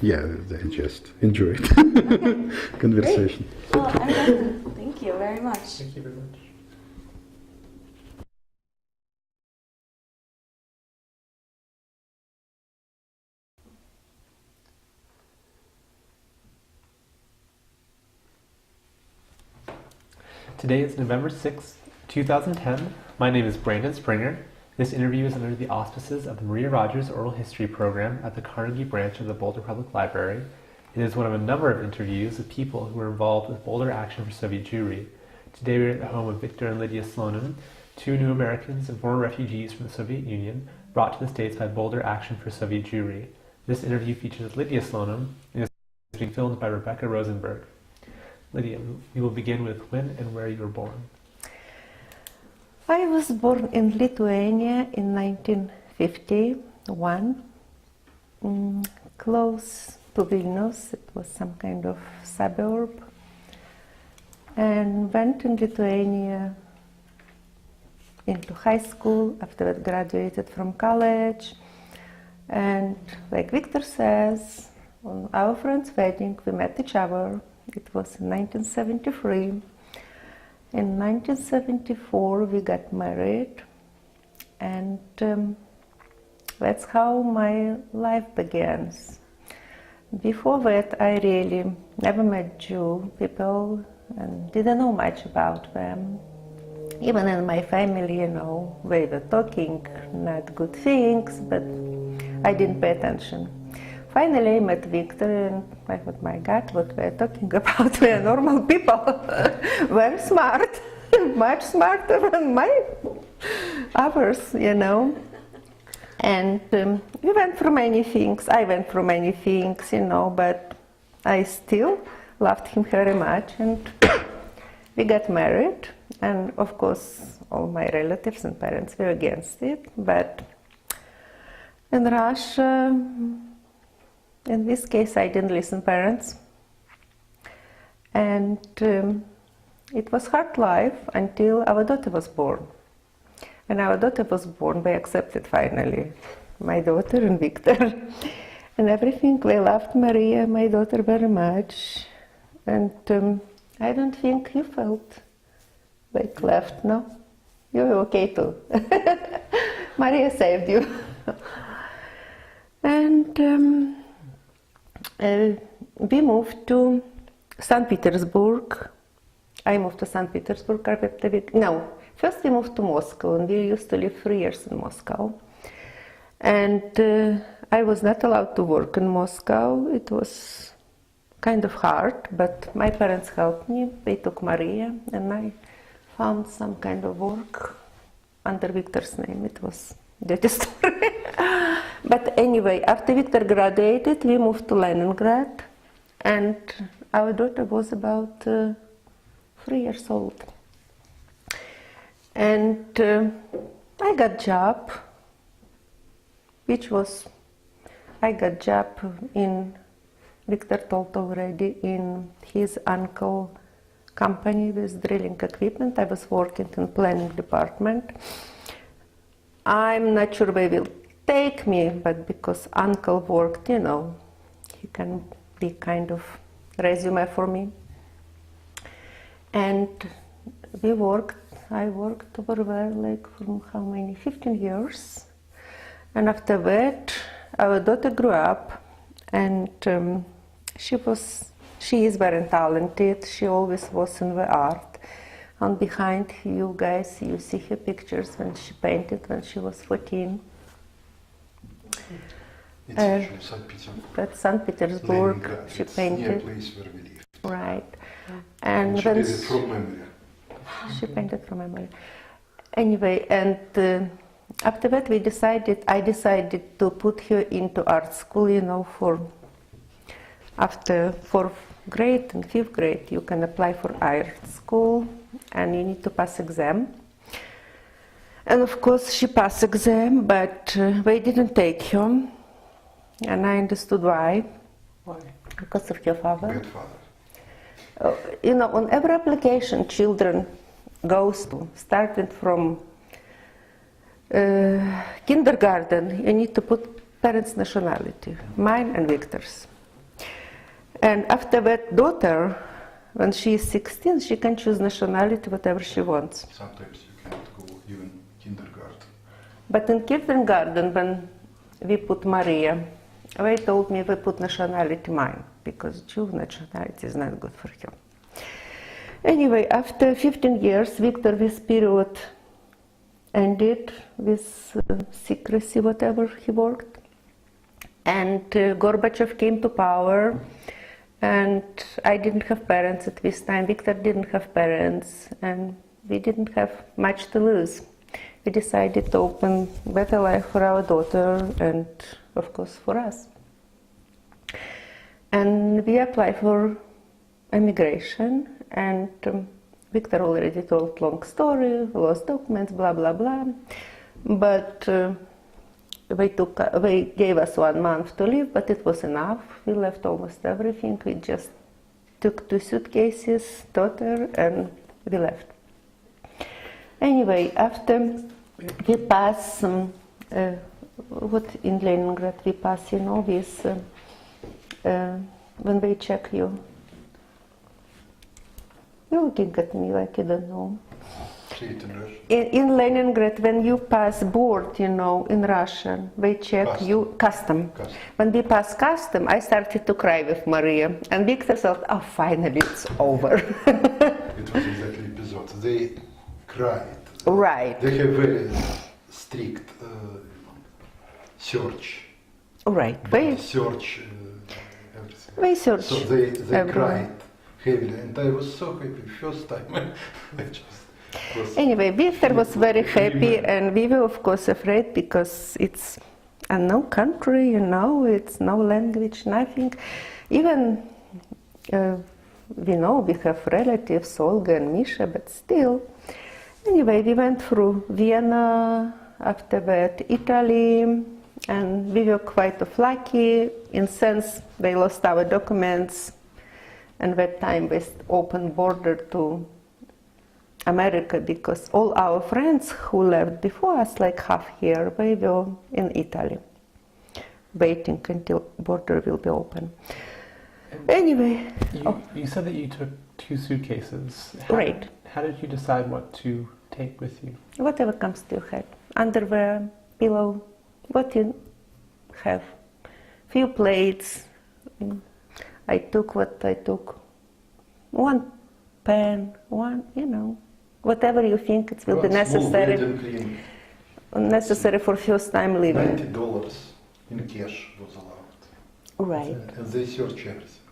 Yeah, I just enjoyed conversation. Great. Well, I'm done. Thank you very much. Thank you very much. Today is November 6th, 2010. My name is Brandon Springer. This interview is under the auspices of the Maria Rogers Oral History Program at the Carnegie branch of the Boulder Public Library. It is one of a number of interviews with people who were involved with Boulder Action for Soviet Jewry. Today we are at the home of Viktor and Lydia Slonim, 2 new Americans and former refugees from the Soviet Union brought to the States by Boulder Action for Soviet Jewry. This interview features Lydia Slonim and is being filmed by Rebecca Rosenberg. Lydia, we will begin with when and where you were born. I was born in Lithuania in 1951, close to Vilnius. It was some kind of suburb. And went in Lithuania into high school, after that graduated from college. And like Viktor says, on our friend's wedding, we met each other. It was in 1973. In 1974, we got married, and that's how my life begins. Before that, I really never met Jew people and didn't know much about them. Even in my family, you know, we were talking not good things, but I didn't pay attention. Finally, I met Viktor, and I thought, my God, what we're talking about, we're normal people, very smart, much smarter than my others, you know. And we went through many things, I went through many things, you know, but I still loved him very much, and we got married, and of course, all my relatives and parents were against it, but in Russia, in this case, I didn't listen to parents, and it was hard life until our daughter was born. And our daughter was born, we accepted finally, my daughter and Viktor, and everything. We loved Maria, my daughter, very much, and I don't think you felt like left, no? You were okay too. Maria saved you. And we moved to St. Petersburg. I moved to St. Petersburg after no, first we moved to Moscow, and we used to live 3 years in Moscow. And I was not allowed to work in Moscow. It was kind of hard, but my parents helped me. They took Maria, and I found some kind of work under Viktor's name. It was dirty story. But anyway, after Viktor graduated, we moved to Leningrad, and our daughter was about 3 years old. And I got job, I got job in, Viktor told already, in his uncle company with drilling equipment. I was working in planning department. I'm not sure they will take me, but because uncle worked, you know, he can be kind of resume for me. And I worked over there like for how many, 15 years. And after that, our daughter grew up, and she is very talented. She always was in the art. And behind you guys, you see her pictures when she painted when she was 14. It's actually St. Petersburg. That's St. Petersburg. Leningrad. She It's painted. near place where we live. Right. And she when did it from memory. she painted from memory. Anyway, and after that I decided to put her into art school, you know, after 4th grade and 5th grade you can apply for art school, and you need to pass exam. And of course she passed exam, but they didn't take her, and I understood why. Why? Because of your father. Bad father. You know, on every application children goes to, starting from kindergarten, you need to put parents' nationality, mine and Viktor's. And after that, daughter, when she is 16, she can choose nationality, whatever she wants. Sometimes you cannot go even kindergarten. But in kindergarten, when we put Maria, they told me we put nationality mine, because Jew nationality is not good for her. Anyway, after 15 years, Viktor, this period ended with secrecy, whatever he worked. And Gorbachev came to power, and I didn't have parents at this time. Viktor didn't have parents, and we didn't have much to lose. We decided to open better life for our daughter and, of course, for us. And we applied for immigration, and Viktor already told long story, lost documents, blah, blah, blah. But they gave us 1 month to live, but it was enough. We left almost everything. We just took 2 suitcases, daughter, and we left. Anyway, after we pass, what in Leningrad we pass, you know, this, when they check you. You're looking at me like you don't know. In Leningrad, when you pass board, you know, in Russian, they check you, custom. When we pass custom, I started to cry with Maria, and Viktor thought, oh, finally it's over. It was exactly episode. They cried. Right. They have very strict search. Right. They search everything. They search. So they everyone. cried heavily, and I was so happy first time. I just Anyway, Viktor was very happy, and we were of course afraid because it's a no country, you know, it's no language, nothing. Even we know we have relatives, Olga and Misha, but still. Anyway, we went through Vienna, after that Italy, and we were quite lucky in sense they lost our documents, and that time we opened border to America because all our friends who left before us, like half here, they were in Italy, waiting until border will be open. Anyway, you said that you took 2 suitcases. Right. How did you decide what to take with you? Whatever comes to your head, underwear, pillow, what you have, few plates. I took what I took, 1 pen, 1, you know. Whatever you think it will be necessary for first time living. $90 in cash was allowed. Right. And they search everything.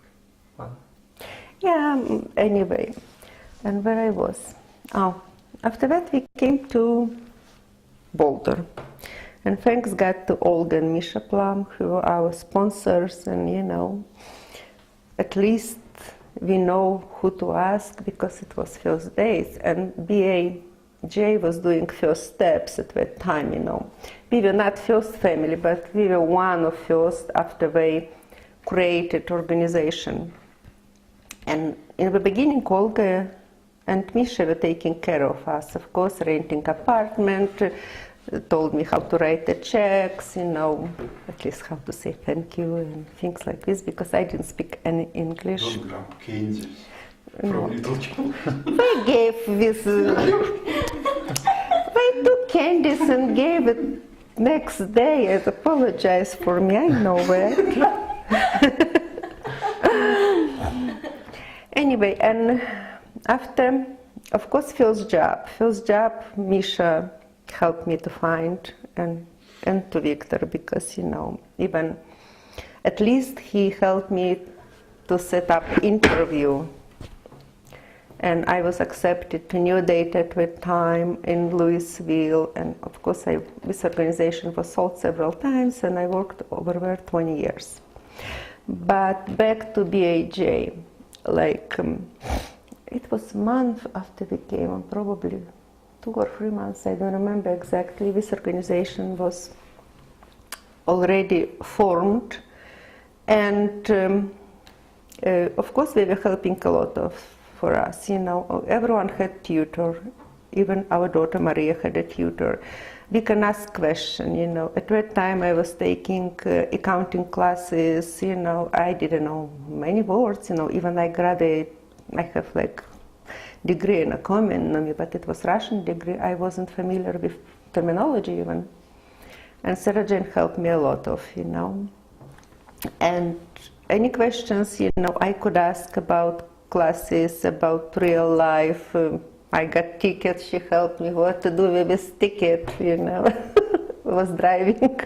Wow. Yeah, anyway. And where I was? Oh, after that we came to Boulder. And thanks God to Olga and Misha Plum, who were our sponsors, and you know, at least we know who to ask because it was first days, and BAJ was doing first steps at that time, you know. We were not first family, but we were one of first after they created organization. And in the beginning, Olga and Misha were taking care of us, of course, renting apartment, told me how to write the checks, you know, at least how to say thank you and things like this, because I didn't speak any English. Don't grab candies No. from little children. They gave this, they took candies and gave it next day and apologized for me, I know that. Anyway, and after, of course, first job, Misha helped me to find, and to Viktor, because, you know, even at least he helped me to set up interview, and I was accepted to New Date at that time in Louisville, and of course this organization was sold several times, and I worked over there 20 years. But back to BAJ, like it was a month after we came, probably 2 or 3 months, I don't remember exactly. This organization was already formed, and of course we were helping a lot for us, you know. Everyone had tutor, even our daughter Maria had a tutor. We can ask questions, you know. At that time I was taking accounting classes, you know. I didn't know many words, you know. Even I graduated, I have like degree in economy, but it was Russian degree. I wasn't familiar with terminology even. And Sarah Jane helped me a lot of, you know. And any questions, you know, I could ask about classes, about real life. I got tickets, she helped me what to do with this ticket, you know. Was driving.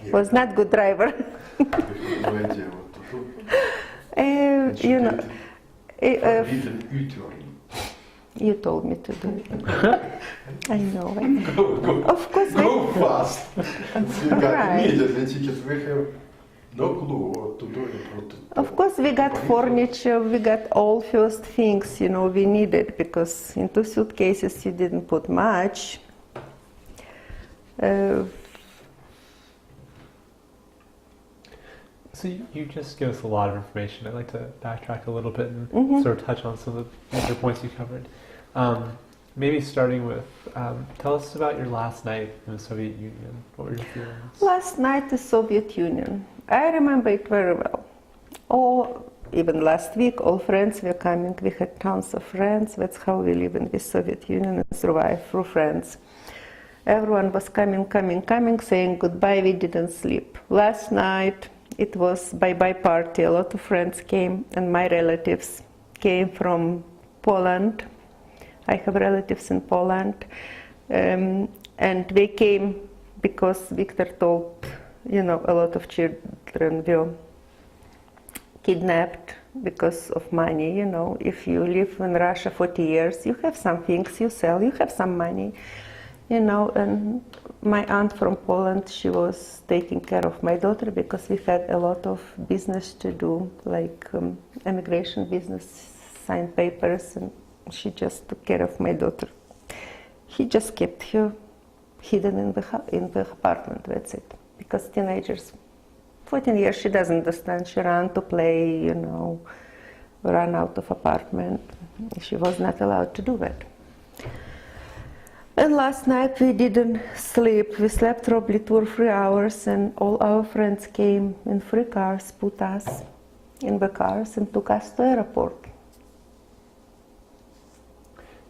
Yeah. Was not good driver. We had no idea what to do. You know. You told me to do it. I know. Go. Of course. Go fast. We got Right. immediately tickets. We have no clue what to do. Of course, we got furniture, we got all first things, you know, we needed, because in 2 suitcases you didn't put much. So you just give us a lot of information. I'd like to backtrack a little bit and sort of touch on some of the major points you covered. Maybe starting with, tell us about your last night in the Soviet Union. What were your feelings? Last night, the Soviet Union. I remember it very well. Or even last week, all friends were coming. We had tons of friends. That's how we live in the Soviet Union and survive through friends. Everyone was coming, saying goodbye. We didn't sleep. Last night, it was bye-bye party. A lot of friends came, and my relatives came from Poland. I have relatives in Poland, and they came because Viktor told, a lot of children were kidnapped because of money. If you live in Russia 40 years, you have some things you sell, you have some money, and my aunt from Poland, she was taking care of my daughter because we had a lot of business to do, like immigration business, sign papers, and she just took care of my daughter. He just kept her hidden in the apartment, that's it. Because teenagers, 14 years, she doesn't understand. She ran to play, run out of apartment. She was not allowed to do that. And last night we didn't sleep. We slept probably 2 or 3 hours, and all our friends came in 3 cars, put us in the cars and took us to the airport.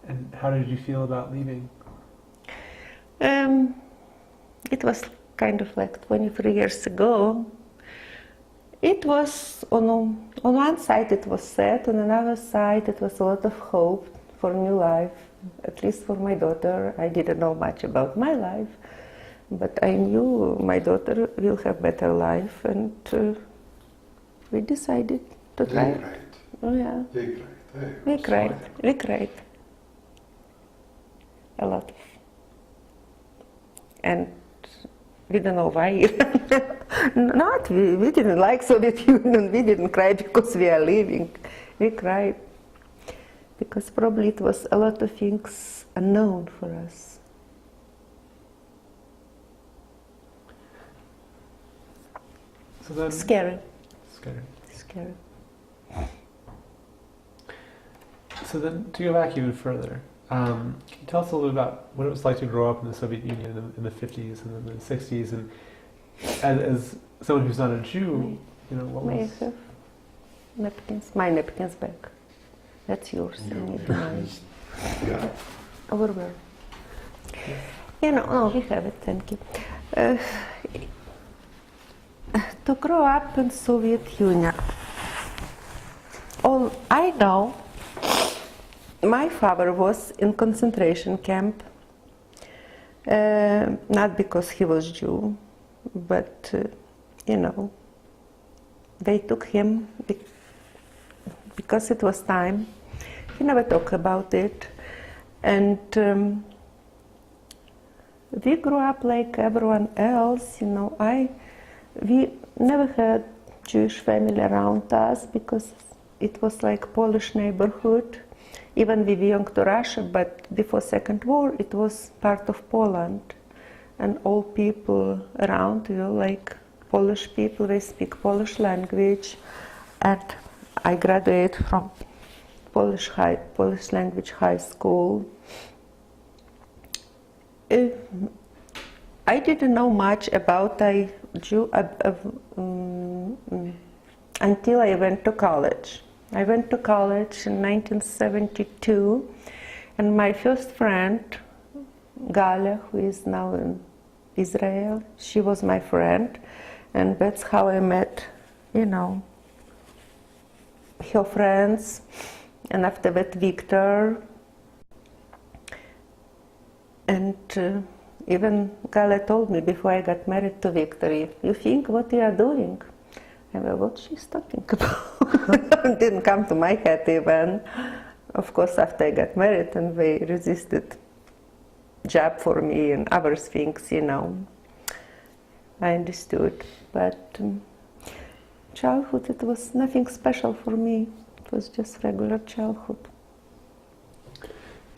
And how did you feel about leaving? It was kind of like 23 years ago. It was, on one side it was sad, on another side it was a lot of hope for new life, at least for my daughter. I didn't know much about my life, but I knew my daughter will have better life, and we decided to try. They cried. Oh yeah. They cried. We cried. We cried. A lot. And we don't know why. We didn't like Soviet Union. We didn't cry because we are leaving. We cried because probably it was a lot of things unknown for us. So then, Scary. Scary. So then, to go back even further, can you tell us a little bit about what it was like to grow up in the Soviet Union in the 50s and then the 60s, and as someone who's not a Jew, what May was... I have napkins? My napkins back. That's yours. I need mine. Yeah. Over where? Oh, we have it, thank you. To grow up in Soviet Union, all I know, my father was in concentration camp, not because he was Jew, but, they took him because it was time. He never talked about it. And we grew up like everyone else, we never had Jewish family around us because it was like Polish neighborhood. Even we belonged to Russia, but before Second War, it was part of Poland. And all people around were like Polish people, they speak Polish language. And I graduated from Polish language high school. I didn't know much about Jew until I went to college. I went to college in 1972, and my first friend, Galia, who is now in Israel, she was my friend, and that's how I met, her friends, and after that Viktor, and even Galia told me before I got married to Viktor, you think what you are doing? I went, what she's talking about? It didn't come to my head even. Of course, after I got married and they resisted job for me and other things, I understood. But childhood, it was nothing special for me. It was just regular childhood.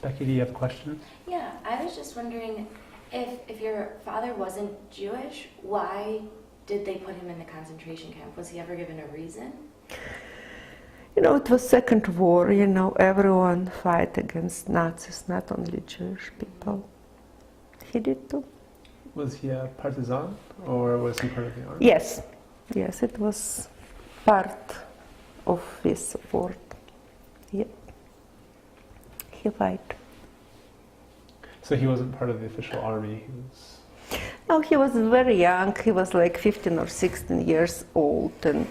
Becky, do you have a question? Yeah, I was just wondering if your father wasn't Jewish, why did they put him in the concentration camp? Was he ever given a reason? You know, it was Second War, you know, everyone fight against Nazis, not only Jewish people. He did too. Was he a partisan or was he part of the army? Yes, yes, it was part of his war. Yeah. He fight. So he wasn't part of the official army. He was. No, he was very young. He was like 15 or 16 years old, and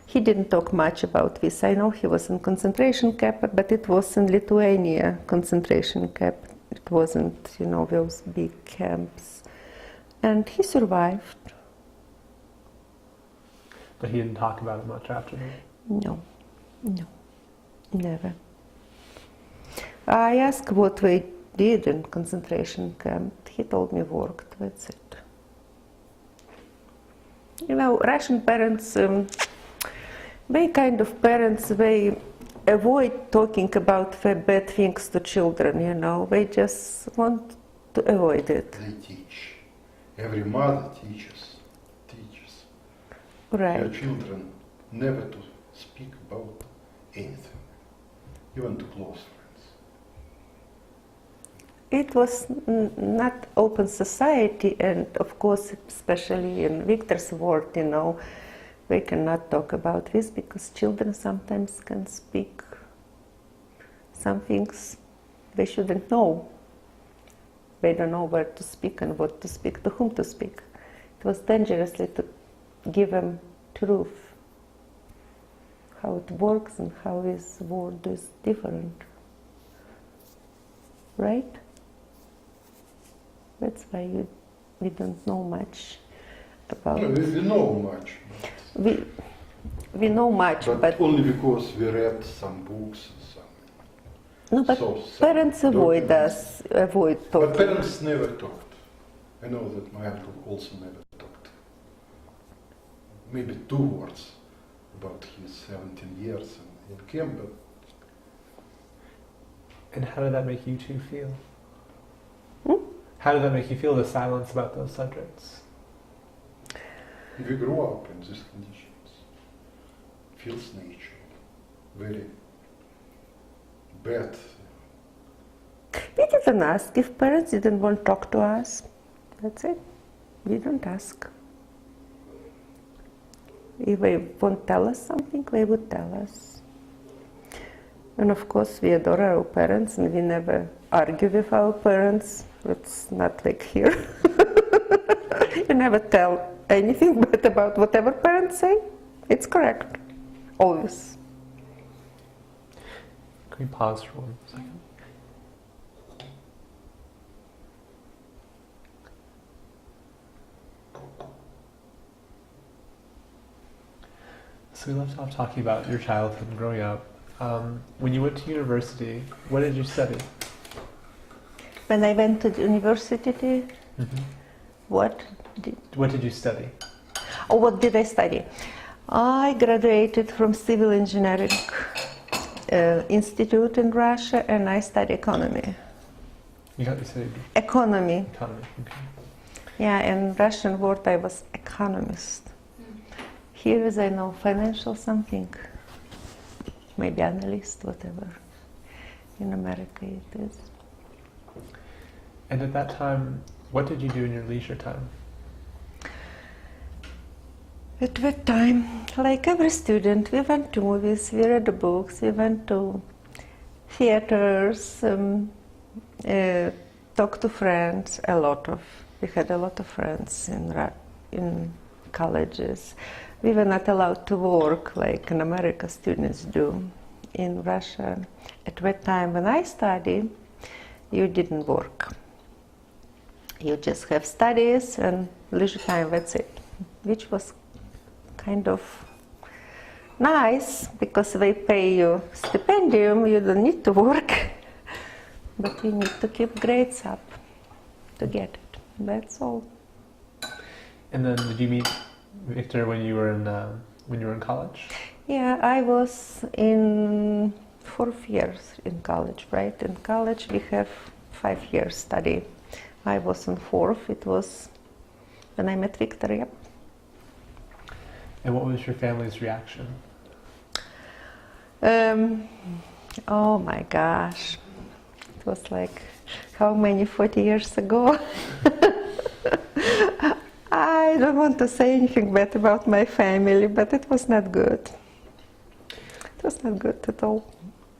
he didn't talk much about this. I know he was in concentration camp, but it was in Lithuania concentration camp. It wasn't, you know, those big camps. And he survived. But he didn't talk about it much after that. No, never. I asked what they did in concentration camp. He told me worked, that's it. You know, Russian parents, they kind of parents, they avoid talking about the bad things to children, you know. They just want to avoid it. They teach. Every mother teaches Right. her children never to speak about anything, even to close friends. It was not open society, and of course, especially in Viktor's world, you know, we cannot talk about this because children sometimes can speak some things they shouldn't know. They don't know where to speak and what to speak, to whom to speak. It was dangerously to give them truth, how it works and how this world is different. Right? That's why we don't know much about. No, we know much, We know much, but only because we read some books. no, but some parents avoid documents. avoid But talking. parents never talked. I know that my uncle also never talked. Maybe 2 words about his 17 years in camp, but And how did that make you two feel? Hmm? How did that make you feel, the silence about those subjects? if you grow up in these conditions, feels natural, very bad. We didn't ask. If parents didn't want to talk to us, that's it. We don't ask. If they won't tell us something, they would tell us. And of course, we adore our parents, and we never argue with our parents. It's not like here. You never tell anything bad about whatever parents say. It's correct, always. Can we pause for 1 second? So we left off talking about your childhood and growing up. When you went to university, what did you study? When I went to the university, what What did you study? what did I study? I graduated from Civil Engineering Institute in Russia, and I studied economy. You studied Economy. economy. Okay. Yeah, in Russian word I was economist. Here is, I know, financial something, maybe analyst, whatever. In America it is. And at that time, what did you do in your leisure time? At that time, like every student, we went to movies, we read the books, we went to theaters, talked to friends, we had a lot of friends in colleges. We were not allowed to work like in America students do. In Russia, at that time when I studied, you didn't work. You just have studies and leisure time, that's it. Which was kind of nice because they pay you stipendium, you don't need to work, but you need to keep grades up to get it. That's all. And then did you meet Viktor when you were in college? Yeah, I was in 4th years in college, right? In college we have 5 years study. I was in 4th. It was when I met Viktor. Yep. And what was your family's reaction? Oh my gosh, it was like, how many, 40 years ago? I don't want to say anything bad about my family, but it was not good. It was not good at all.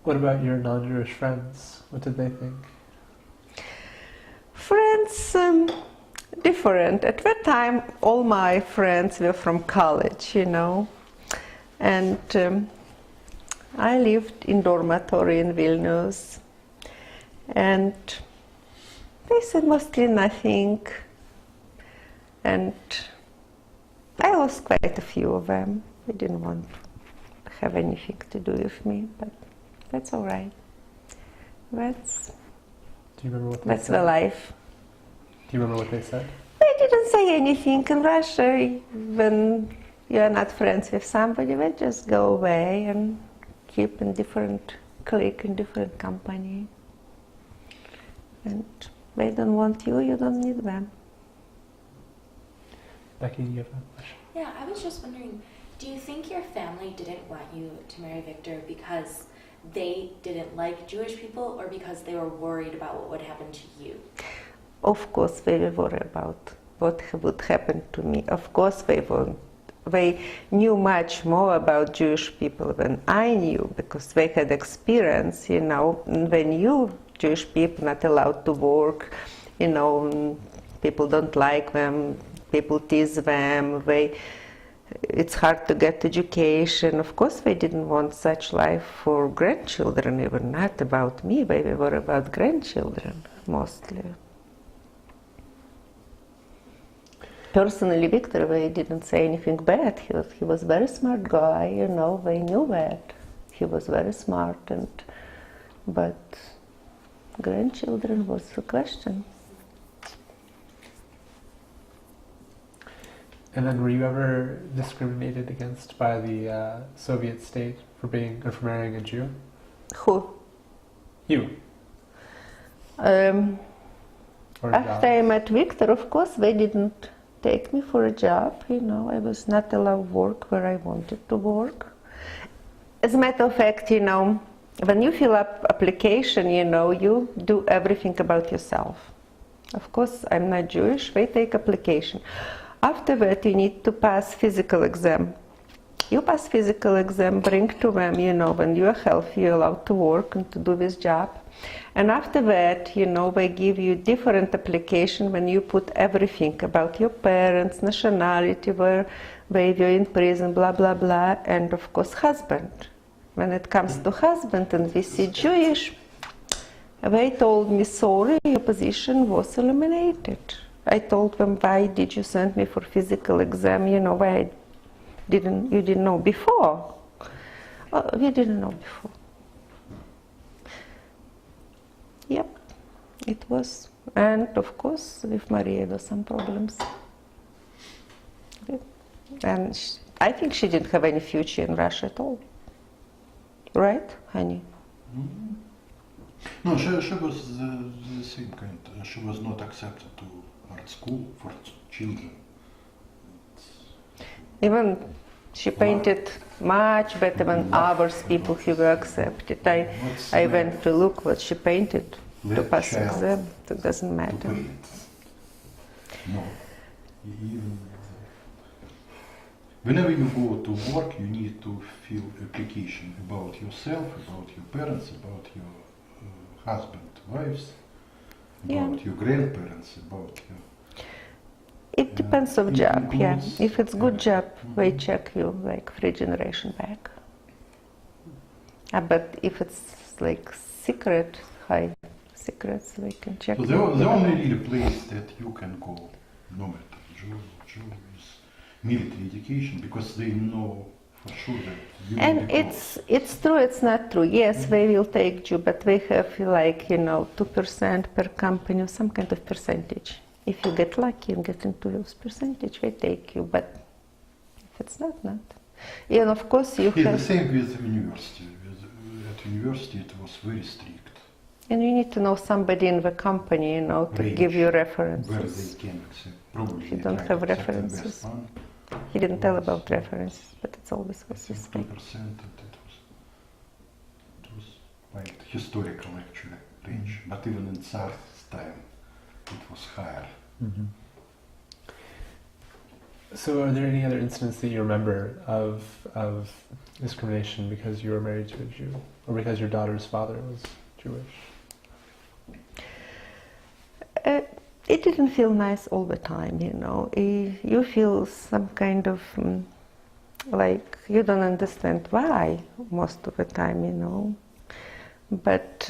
What about your non-Jewish friends? What did they think? Friends, different. At that time, all my friends were from college, you know, and I lived in dormitory in Vilnius, and they said mostly nothing, and I lost quite a few of them. They didn't want to have anything to do with me, but that's all right. That's Do you remember what they the said? life. Do you remember what they said? They didn't say anything. In Russia, when you are not friends with somebody, they just go away and keep in different clique, in different company. And they don't want you, you don't need them. Becky, do you have a question? Yeah, I was just wondering, do you think your family didn't want you to marry Viktor because they didn't like Jewish people or because they were worried about what would happen to you? Of course, they were worried about what would happen to me. Of course, they knew much more about Jewish people than I knew because they had experience, you know. They knew Jewish people not allowed to work, you know, people don't like them, people tease them, it's hard to get education. Of course, they didn't want such life for grandchildren. They were not about me, they were about grandchildren, mostly. Personally, Viktor, they didn't say anything bad. He was a very smart guy, you know, they knew that. He was very smart, but grandchildren was the question. And then were you ever discriminated against by the Soviet state for marrying a Jew? Who? You. After Or I met Viktor, of course, they didn't take me for a job, you know, I was not allowed to work where I wanted to work. As a matter of fact, you know, when you fill up application, you know, you do everything about yourself. Of course, I'm not Jewish, they take application. After that, you need to pass physical exam. You pass physical exam, bring to them, you know, when you are healthy, you're allowed to work and to do this job. And after that, you know, they give you different application when you put everything about your parents, nationality, where they were in prison, blah, blah, blah, and of course, husband. When it comes to husband and we see Jewish, they told me, sorry, your position was eliminated. I told them, why did you send me for physical exam? You know, why you didn't know before? Oh, we didn't know before. Yep, it was. And of course, with Maria, there were some problems. And I think she didn't have any future in Russia at all. Right, honey? Mm-hmm. No, she was the same kind. She was not accepted to art school for children. Even she painted much better than others people who were accepted. I went to look what she painted to pass exam. It doesn't matter. No. Whenever you go to work, you need to fill application about yourself, about your parents, about your husband, wives, about your grandparents, about your... It depends on job, yeah. If it's good job, they check you like 3 generations back. But if it's like secret, high secrets, they can check. So the only really place that you can go, no matter Jew is military education, because they know for sure that you will And be it's true, it's not true. Yes, they will take you, but they have like, you know, 2% per company or some kind of percentage. If you get lucky and get into this percentage, they take you, but if it's not. And of course you It's have... the same with university. At university it was very strict. And you need to know somebody in the company, you know, to give you references. Where they can accept. Probably If you they don't try have to accept the references. best one. He didn't tell about references, but it's always was his 2%, way. and it was quite historical actually range. But even in Tsar's time, it was higher. Mm-hmm. So, are there any other incidents that you remember of discrimination because you were married to a Jew, or because your daughter's father was Jewish? It didn't feel nice all the time, you know. You feel some kind of like you don't understand why most of the time, you know. But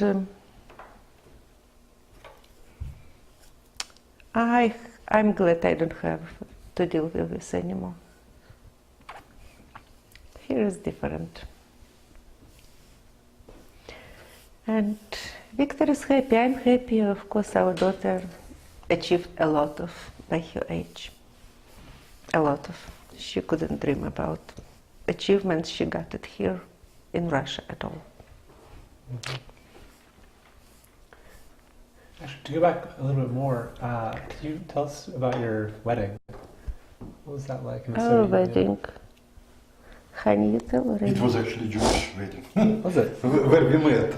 I'm glad I don't have to deal with this anymore. Here is different. And Viktor is happy, I'm happy. Of course, our daughter achieved a lot of by her age. A lot of. She couldn't dream about achievements she got it here in Russia at all. Mm-hmm. Actually, to go back a little bit more, could you tell us about your wedding? What was that like in the Our Soviet wedding. Honey, you tell already. It was actually Jewish wedding. Union? Was it? Where we met.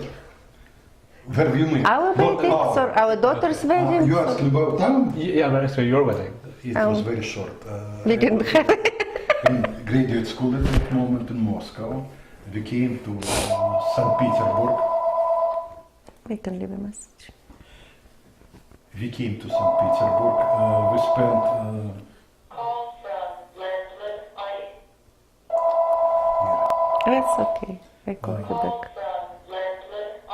Where we met. Our Not wedding, or our daughter's wedding? You asking about time? Yeah, but so your wedding. It was very short. We didn't have it. In graduate school at that moment in Moscow. We came to St. Petersburg. We can leave a message. We came to St. Petersburg. We spent. Call from landline I. That's okay. I call you Call back. from landline I.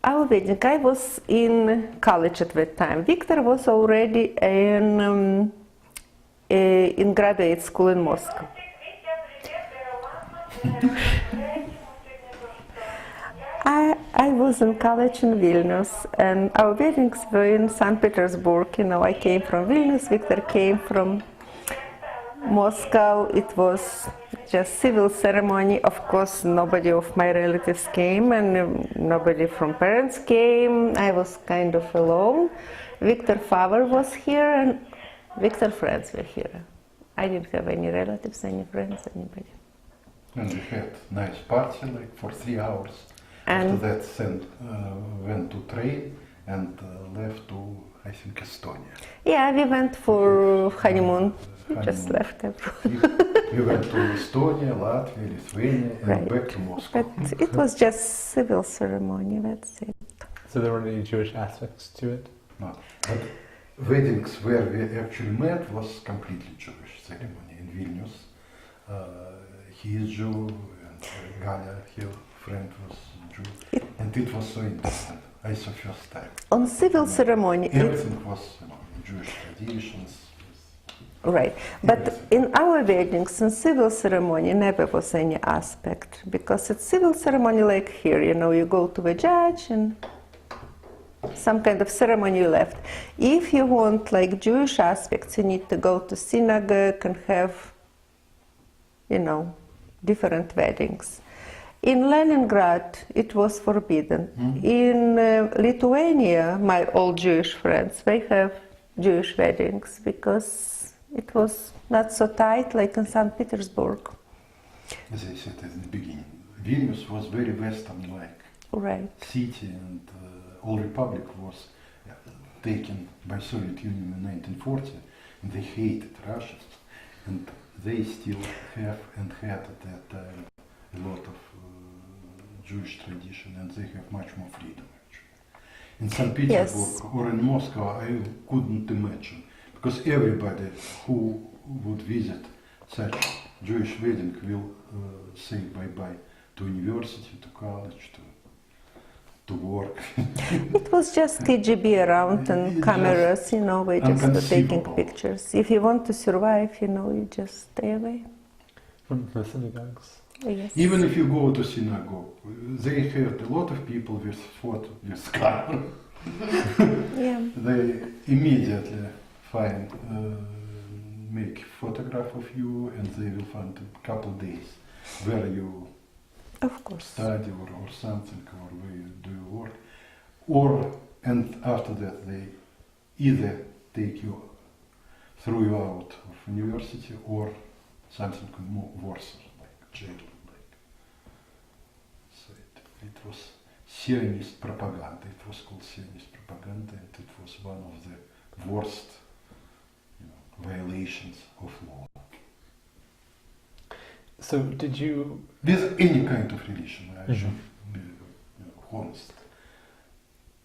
Our wedding, I was in college at that time. Viktor was already in graduate school in Moscow. I was in college in Vilnius, and our weddings were in St. Petersburg. You know, I came from Vilnius, Viktor came from Moscow. It was just civil ceremony. Of course, nobody of my relatives came, and nobody from parents came. I was kind of alone. Viktor's father was here, and Viktor's friends were here. I didn't have any relatives, any friends, anybody. And we had nice party like for 3 hours. And After that, went to train and left to, I think, Estonia. yeah, we went for honeymoon. We just Honeymoon. left everyone. We went to Estonia, Latvia, Lithuania, and Right. back to Moscow. But it was just civil ceremony, that's it. So there weren't any Jewish aspects to it? No. But weddings where we actually met was completely Jewish ceremony in Vilnius. He is Jew, and Galia, her friend, was Jew, and it was so interesting. I saw first time. On civil ceremony, Everything was, Jewish traditions. right. But in our weddings, in civil ceremony, never was any aspect, because it's civil ceremony like here. You know, you go to the judge and some kind of ceremony left. If you want like Jewish aspects, you need to go to synagogue and have, you know, different weddings. In Leningrad, it was forbidden. In Lithuania, my old Jewish friends, they have Jewish weddings because it was not so tight like in St. Petersburg. As I said at the beginning, Vilnius was very Western-like Right. city, and all republic was taken by Soviet Union in 1940, and they hated Russians, and they still have and had at that time a lot of Jewish tradition, and they have much more freedom actually. In St. Petersburg or in Moscow, I couldn't imagine, because everybody who would visit such Jewish wedding will say bye-bye to university, to college, to work. It was just KGB around and It's cameras, just you know, we just were taking inconceivable. pictures. If you want to survive, you know, you just stay away. From the synagogues? Yes. Even if you go to synagogue, they had a lot of people with photo, with camera. Yeah. They immediately find, make photograph of you, and they will find a couple days where you Of course. study or something, or where you do your work. Or and after that they either take you, throw you out of university, or something more worse, like jail. So it was Zionist propaganda. It was called Zionist propaganda, and it was one of the worst, violations of law. So did you? With any kind of religion, I should be honest.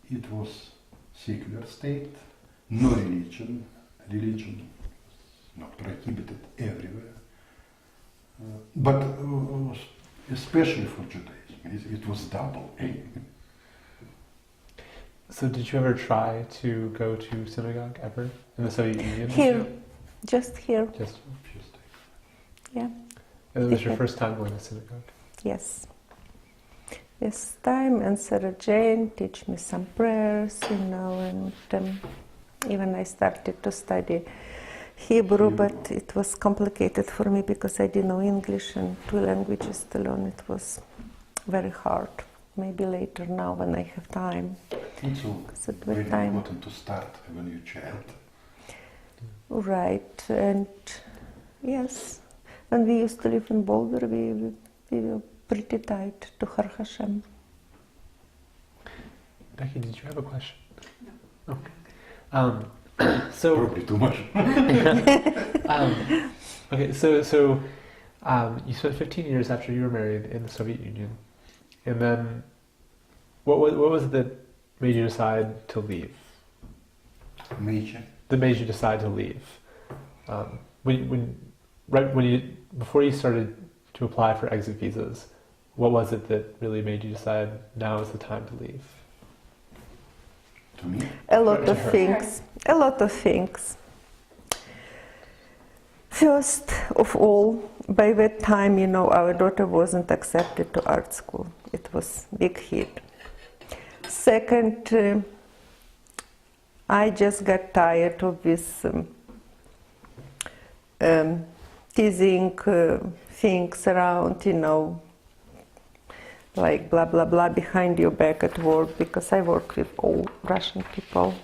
It was secular state, no religion. Religion was not prohibited everywhere, but especially for Judaism, it was double. So did you ever try to go to synagogue ever in the Soviet Union? Here, just here, Just. yeah. And it was your first time going to synagogue? Yes. This time, and Sarah Jane teach me some prayers, and even I started to study Hebrew, but it was complicated for me because I didn't know English and 2 languages to learn. It was very hard. Maybe later now when I have time. It's also very important to start when you're a child. Right, and yes, when we used to live in Boulder, we were pretty tight to Har Hashem. Becky, did you have a question? No. Okay. So Probably too much. okay, so you spent 15 years after you were married in the Soviet Union, and then what was it that made you decide to leave? Major. That made you decide to leave? Before you started to apply for exit visas, what was it that really made you decide now is the time to leave? To me? A lot To of her. things. A lot of things. First of all, by that time, our daughter wasn't accepted to art school. It was big hit. Second, I just got tired of this teasing things around, like blah blah blah behind your back at work, because I work with all Russian people.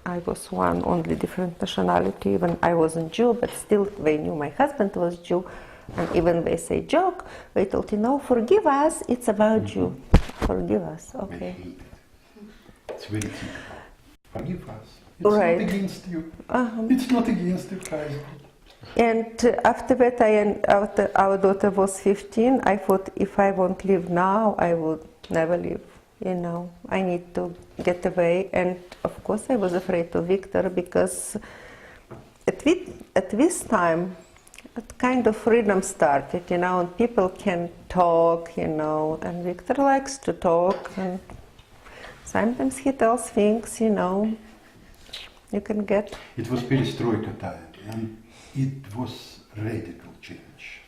I was one only different nationality, even I wasn't Jew, but still they knew my husband was Jew, and even they say joke, they told, forgive us, it's about you. Forgive us, okay. It's very typical. Forgive us. It's Right. not against you. It's not against you, guys. And after that, after our daughter was 15, I thought if I won't leave now, I would never leave. I need to get away. And of course, I was afraid of Viktor, because at this time, a kind of freedom started, and people can talk, and Viktor likes to talk, and sometimes he tells things, you can get. It was perestroika time, and it was radical change.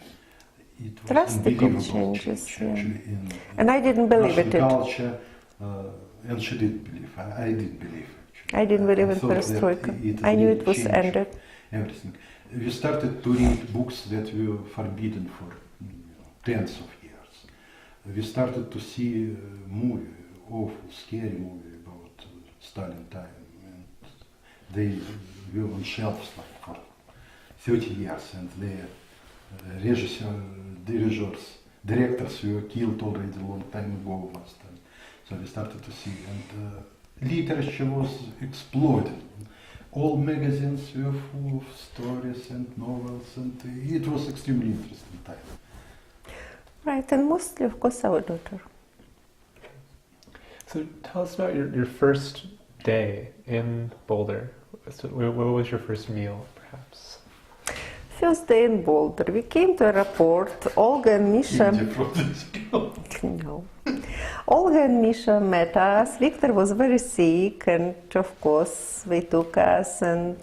It was Drastic unbelievable changes, change, yeah. actually, in And I didn't believe Russian it. culture, and she didn't believe. I didn't believe, actually. I didn't believe in thought that perestroika. I knew really it was changed ended. Everything. We started to read books that were forbidden for tens of years. We started to see a movie, awful, scary movie about Stalin time, and they were on shelves like for 30 years, and the directors were killed already a long time ago last time. So we started to see, and literature was exploding. All magazines were full of stories and novels, and it was extremely interesting time. Right, and mostly, of course, our daughter. So tell us about your first day in Boulder. So what was your first meal, perhaps? First day in Boulder, we came to a airport. Olga and Misha. India from this girl. No. Olga and Misha met us. Viktor was very sick, and of course they took us. And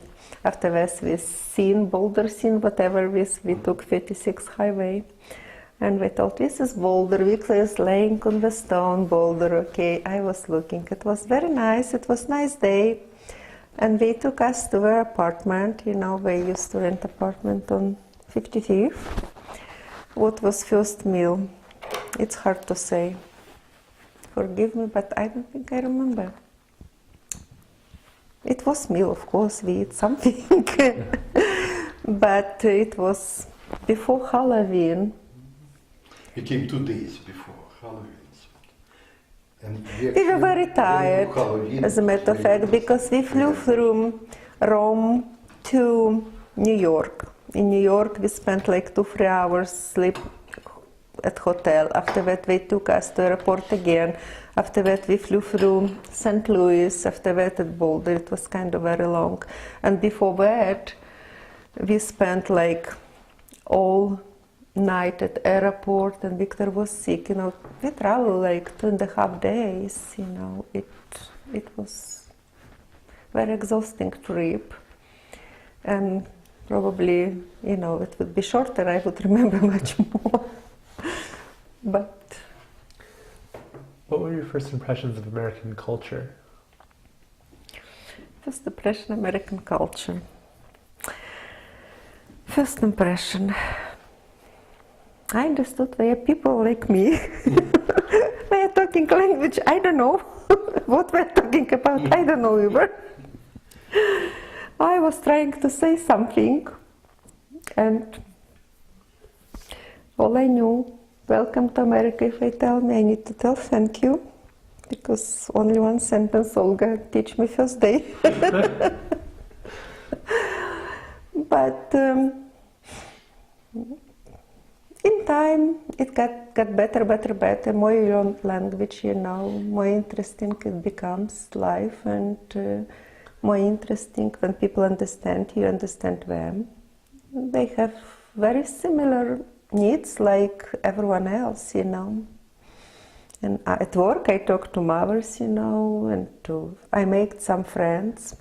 after this, we seen Boulder, whatever we took 36 highway, and we thought this is Boulder. Viktor is laying on the stone. Boulder, okay. I was looking. It was very nice. It was nice day, and they took us to their apartment. They used to rent apartment on 55th. What was first meal? It's hard to say. Forgive me, but I don't think I remember. It was meal, of course, we eat something. But it was before Halloween. We came 2 days before Halloween. And We were very tired, as a matter of fact, because we flew from Rome to New York. In New York, we spent like 2-3 hours sleep at hotel. After that, they took us to airport again. After that, we flew through St. Louis. After that, at Boulder. It was kind of very long. And before that, we spent like all night at airport, and Viktor was sick. You know, we traveled like 2.5 days. You know, it was very exhausting trip, and probably, you know, it would be shorter. I would remember much more. But What were your first impressions of American culture? first impression, American culture. First impression. I understood they are people like me. They are talking language I don't know. What we're talking about, I don't know either. I was trying to say something, and all I knew, welcome to America. If they tell me, I need to tell thank you, because only one sentence Olga teach me first day. But in time, it got better. More you learn language, you know, more interesting it becomes life, and more interesting when people understand you, understand them. They have very similar needs like everyone else, you know. And at work, I talk to mothers, you know, and I make some friends.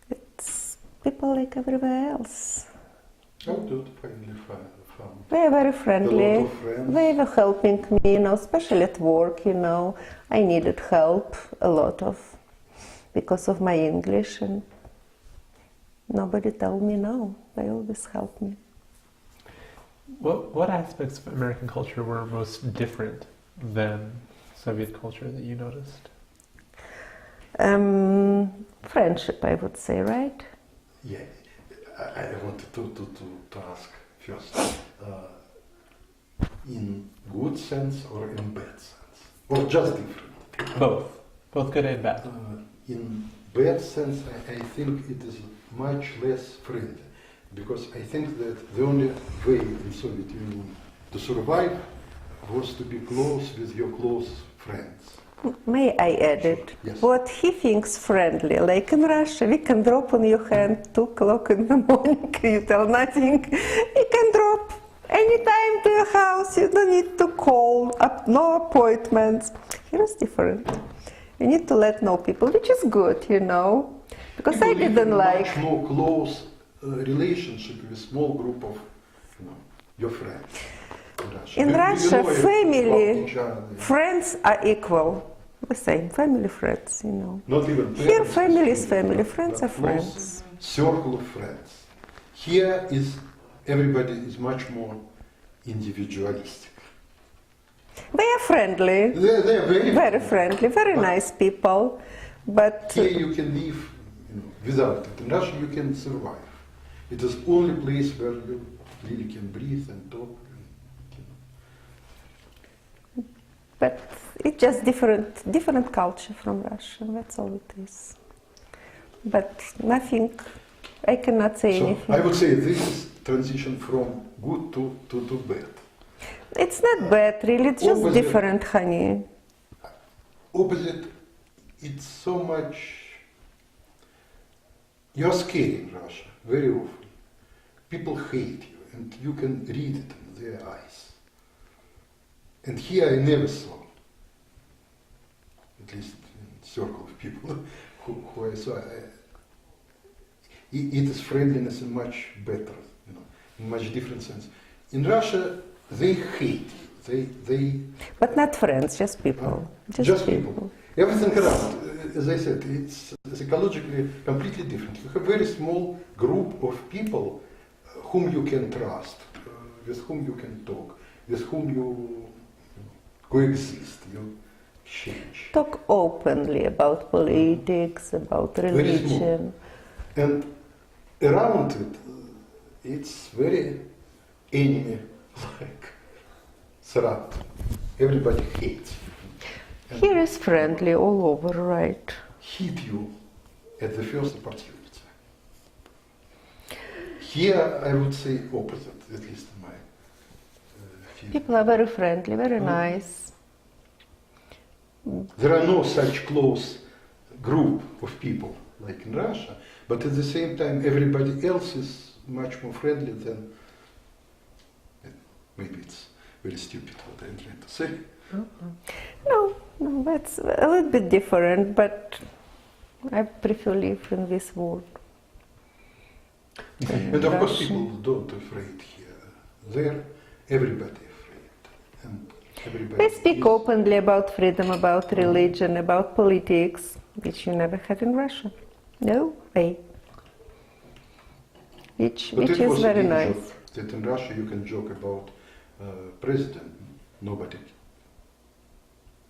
It's people like everywhere else. How do finally found? They are very friendly. A lot of friends. They were helping me, you know, especially at work, you know. I needed help a lot of, because of my English, and nobody told me no. They always helped me. What aspects of American culture were most different than Soviet culture that you noticed? Friendship, I would say, right? Yeah, I wanted to ask first, in good sense or in bad sense, or just different? Both good and bad. In bad sense, I think it is much less friendly, because I think that the only way in Soviet Union to survive was to be close with your close friends. May I add it? Yes. What he thinks friendly, like in Russia, we can drop on your hand 2 o'clock in the morning, you tell nothing. You can drop anytime to your house, you don't need to call, no appointments. Here is different. You need to let know people, which is good, you know, because I didn't like... Much more close relationship with a small group of, you know, your friends. In Russia, family, friends are equal. The same, family, friends, you know. Not even Here, parents, family is family, friends are close friends. circle of friends. Here is everybody is much more individualistic. They are friendly, They are very friendly, very nice people, but here you can live, you know, without it. In Russia you can survive. It is only place where you really can breathe and talk. but it's just different culture from Russia. That's all it is. But nothing. I cannot say So anything. I would say this is transition from good to bad. It's not bad, really. It's just Opposite. different, honey. Opposite, it's so much. You're scared in Russia very often. People hate you, and you can read it in their eyes. And here I never saw, at least in a circle of people who I saw. It is friendliness in much better, you know, in much different sense. In Russia, they hate you. They But not friends, just people. just people. Everything around, as I said, it's psychologically completely different. You have a very small group of people whom you can trust, with whom you can talk, with whom you coexist. change. Talk openly about politics, about Very small. religion. And around it, it's very enemy-like surround. Everybody hates you. And Here is friendly all over, right? hit you at the first opportunity. Here, I would say opposite, at least in my feeling. People are very friendly, very nice. There are no such close group of people like in Russia, but at the same time, everybody else is much more friendly than. Maybe it's very stupid what I'm trying to say. No, that's a little bit different, but I prefer live in this world. And of course, Russian. people don't afraid here. There, everybody afraid, and everybody. They speak is- openly about freedom, about religion, about politics, which you never had in Russia. No way. Which But it is was a very big nice. joke that in Russia you can joke about president. Nobody.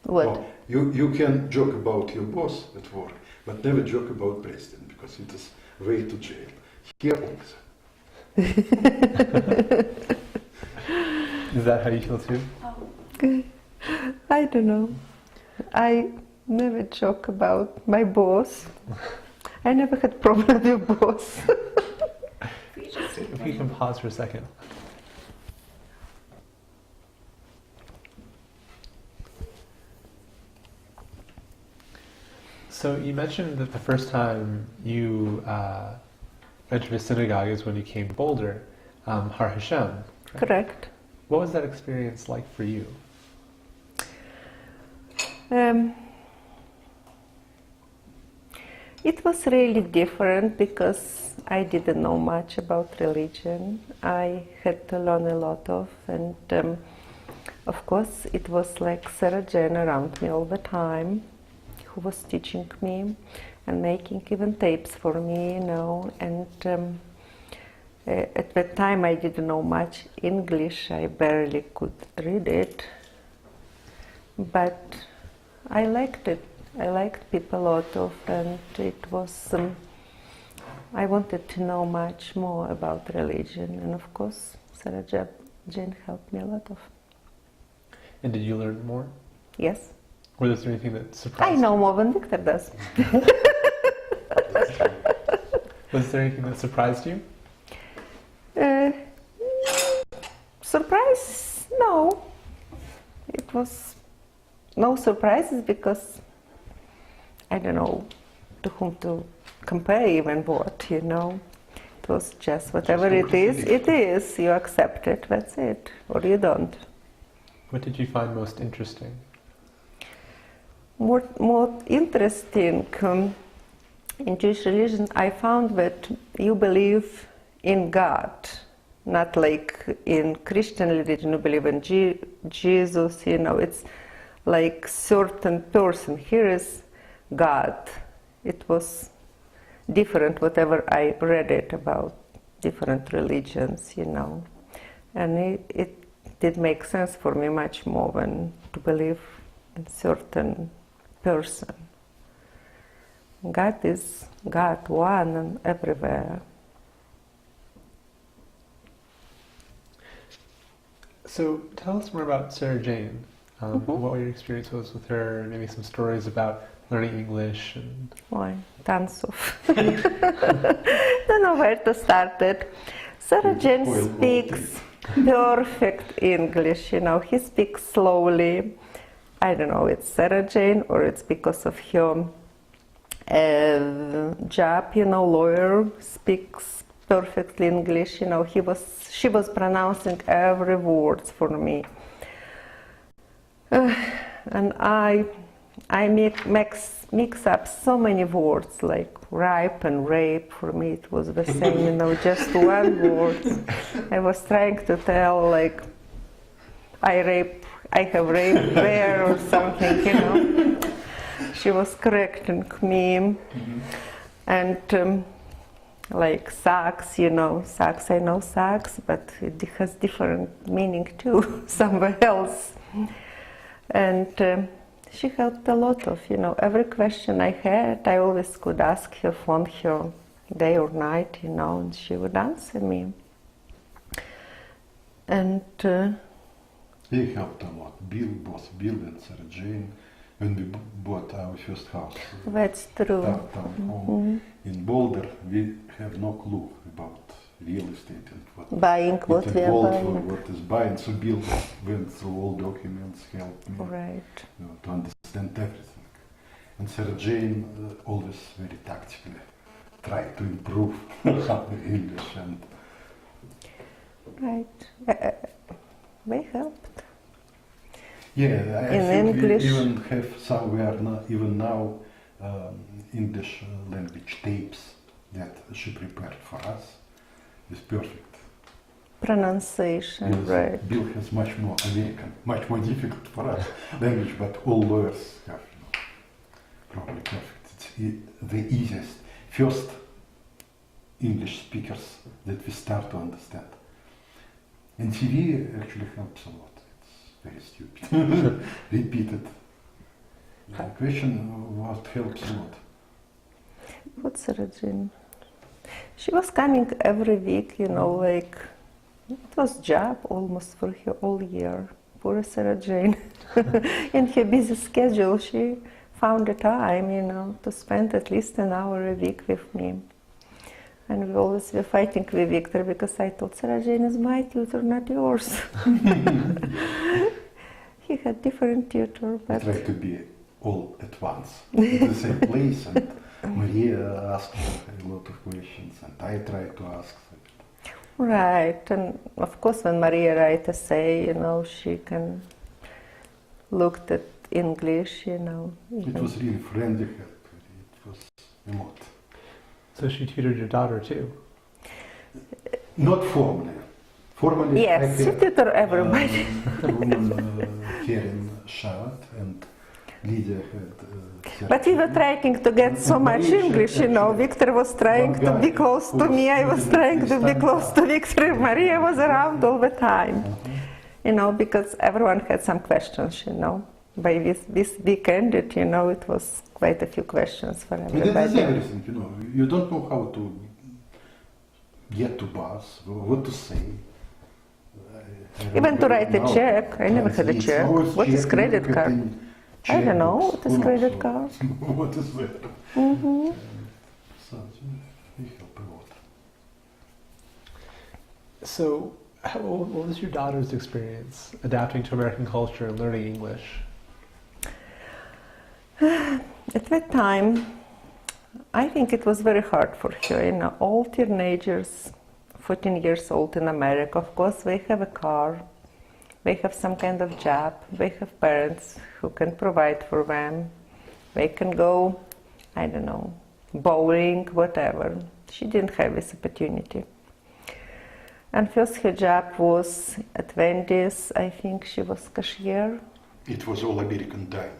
What? No, you can joke about your boss at work, but never joke about president because it is way to jail. Here, opposite. Is that how you feel too? I don't know. I never joke about my boss. I never had problem with boss. If we can pause for a second. So you mentioned that the first time you entered a synagogue is when you came to Boulder, Har Hashem. Correct. What was that experience like for you? It was really different because I didn't know much about religion. I had to learn a lot of, and of course it was like Sarah Jane around me all the time, who was teaching me and making even tapes for me, you know. And at that time I didn't know much English. I barely could read it, but I liked it. I liked people a lot of, and it was, I wanted to know much more about religion, and of course Sarah Jane helped me a lot of. And did you learn more? Yes. Was there anything that surprised I know more than Viktor does. Was there anything that surprised you? Surprise? No. It was no surprises because I don't know to whom to compare even what, you know. It was just whatever it is, it is. You accept it, that's it. Or you don't. What did you find most interesting? More interesting in Jewish religion, I found that you believe in God, not like in Christian religion you believe in Jesus, you know, it's like certain person. Here is God. It was different whatever I read it about different religions, you know, and it did make sense for me much more than to believe in certain person. God is God, one and everywhere. So tell us more about Sarah Jane. What your experience was with her, and maybe some stories about learning English. And Why? Tons of. Don't know where to start it. Sarah Jane speaks perfect English, you know, he speaks slowly. I don't know, it's Sarah Jane or it's because of her job, you know, lawyer, speaks perfectly English, you know, she was pronouncing every word for me. And I mix up so many words, like ripe and rape. For me it was the same, you know, just one word. I was trying to tell, like, I have raped bear or something, you know. She was correcting me. And like sax, you know, sax, I know sax, but it has different meaning too, somewhere else. And she helped a lot of, every question I had, I always could ask her, phone her day or night, and she would answer me. And He helped a lot. Both Bill and Sarah Jane, when we bought our first house. that's true. Downtown home in Boulder, we have no clue about real estate and what Buying what it we are involved or buying. what is buying. So Bill went through all documents, helped me Right. to understand everything. And Sarah Jane always very tactically tried to improve her English and Right. They helped. yeah, I In think English. we even have somewhere even now English language tapes that she prepared for us with perfect. Pronunciation, Yes, right. Bill has much more American, much more difficult for us language, but all lawyers have probably perfect. It's the easiest first English speakers that we start to understand. And TV actually helps a lot. It's very stupid. Repeated. The question what helps a lot. What's Sarah Jane? She was coming every week, like it was job almost for her all year. Poor Sarah Jane. In her busy schedule, she found the time, to spend at least an hour a week with me. And we always were fighting with Viktor because I thought Sarah Jane is my tutor, not yours. He had different tutor, We but try to be all at once in the same place, and Maria asked a lot of questions, and I try to ask. right. And of course, when Maria writes essay, she can look at English, It was really friendly help. It was a lot. So she tutored your daughter too. Not formally. Formally, Yes, she tutor everybody. A woman, Karen Shavat and Lydia had. But we were trying to get so much English, Viktor was trying to be close to me, I was trying to be close to Viktor. Maria was around all the time, because everyone had some questions, By this week ended, it was quite a few questions for That is everybody. everything, You don't know how to get to bus, what to say. Even to write a check, I never had a check. What is credit card? I don't know, what is credit card? What is that? Mm-hmm. So, we help a lot. So, what was your daughter's experience adapting to American culture and learning English? At that time, I think it was very hard for her. All teenagers, 14 years old in America, of course, they have a car, they have some kind of job, they have parents who can provide for them, they can go, I don't know, bowling, whatever. She didn't have this opportunity. And first her job was at Wendy's, I think she was cashier. It was all American dining.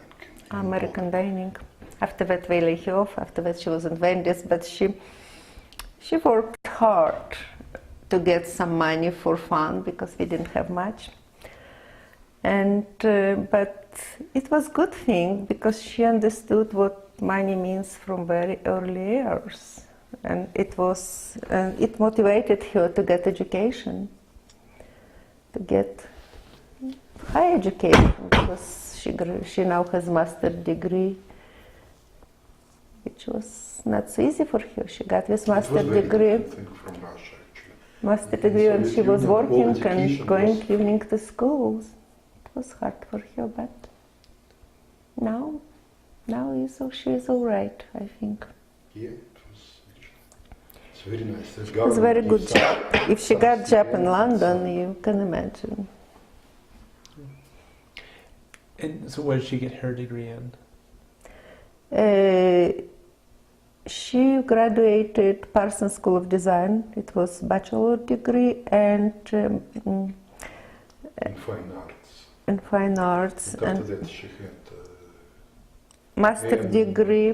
American dining. After that they laid her off, after that she was in Wendy's, but she worked hard to get some money for fun because we didn't have much. And but it was good thing because she understood what money means from very early years, and it motivated her to get education, to get high education, because she now has master's degree, which was not so easy for her. She got this master's degree. From Russia, actually. Master degree, and she was Soviet Union, all working and education going was- evening to schools. It was hard for her, but now she is all right, I think. Yeah, it's very nice. It was a very good job. If she got job in London, you can imagine. And so, what did she get her degree in? She graduated Parsons School of Design. It was bachelor degree and In fine arts. in fine arts, And after and that she had master degree.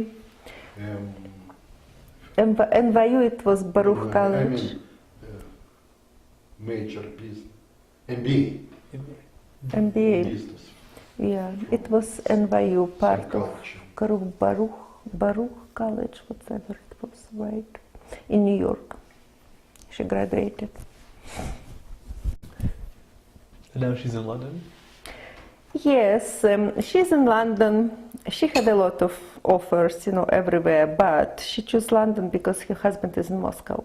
um, NYU, it was Baruch I College. mean, major business, MBA. MBA. Business. Yeah, it was NYU, part of College. Baruch College, whatever it was, right? In New York. She graduated. And now she's in London? Yes, she's in London. She had a lot of offers, everywhere, but she chose London because her husband is in Moscow.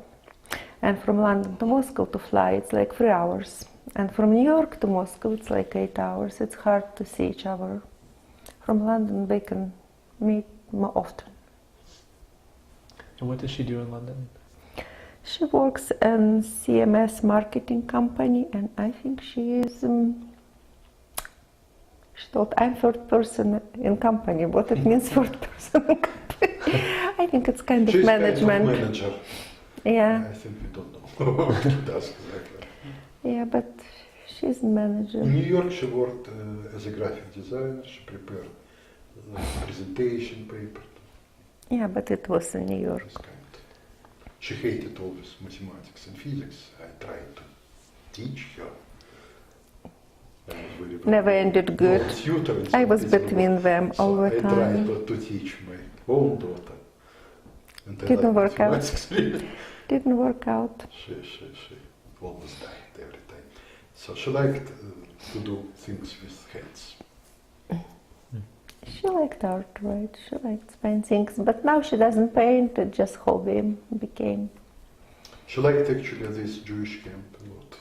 And from London to Moscow to fly, it's like 3 hours. And from New York to Moscow, it's like 8 hours. It's hard to see each other. From London, they can meet more often. And what does she do in London? She works in CMS marketing company, and I think she is. She thought I'm third person in company. What it means third person in company? I think it's kind of She's management. kind of manager. Yeah, I think we don't know what she does exactly. yeah, but she's manager. In New York, she worked as a graphic designer. She prepared presentation paper. Yeah, but it was in New York. This kind. She hated always mathematics and physics. I tried to teach her. I was very Never ended good. tutor in I was St. Petersburg. between them all So the I time. tried to teach my own daughter. And I Didn't liked work out. mathematics really. Didn't work out. She almost died every time. So she liked to do things with hands. She liked art, right? She liked painting, but now she doesn't paint. It just hobby became. She liked actually this Jewish camp a lot.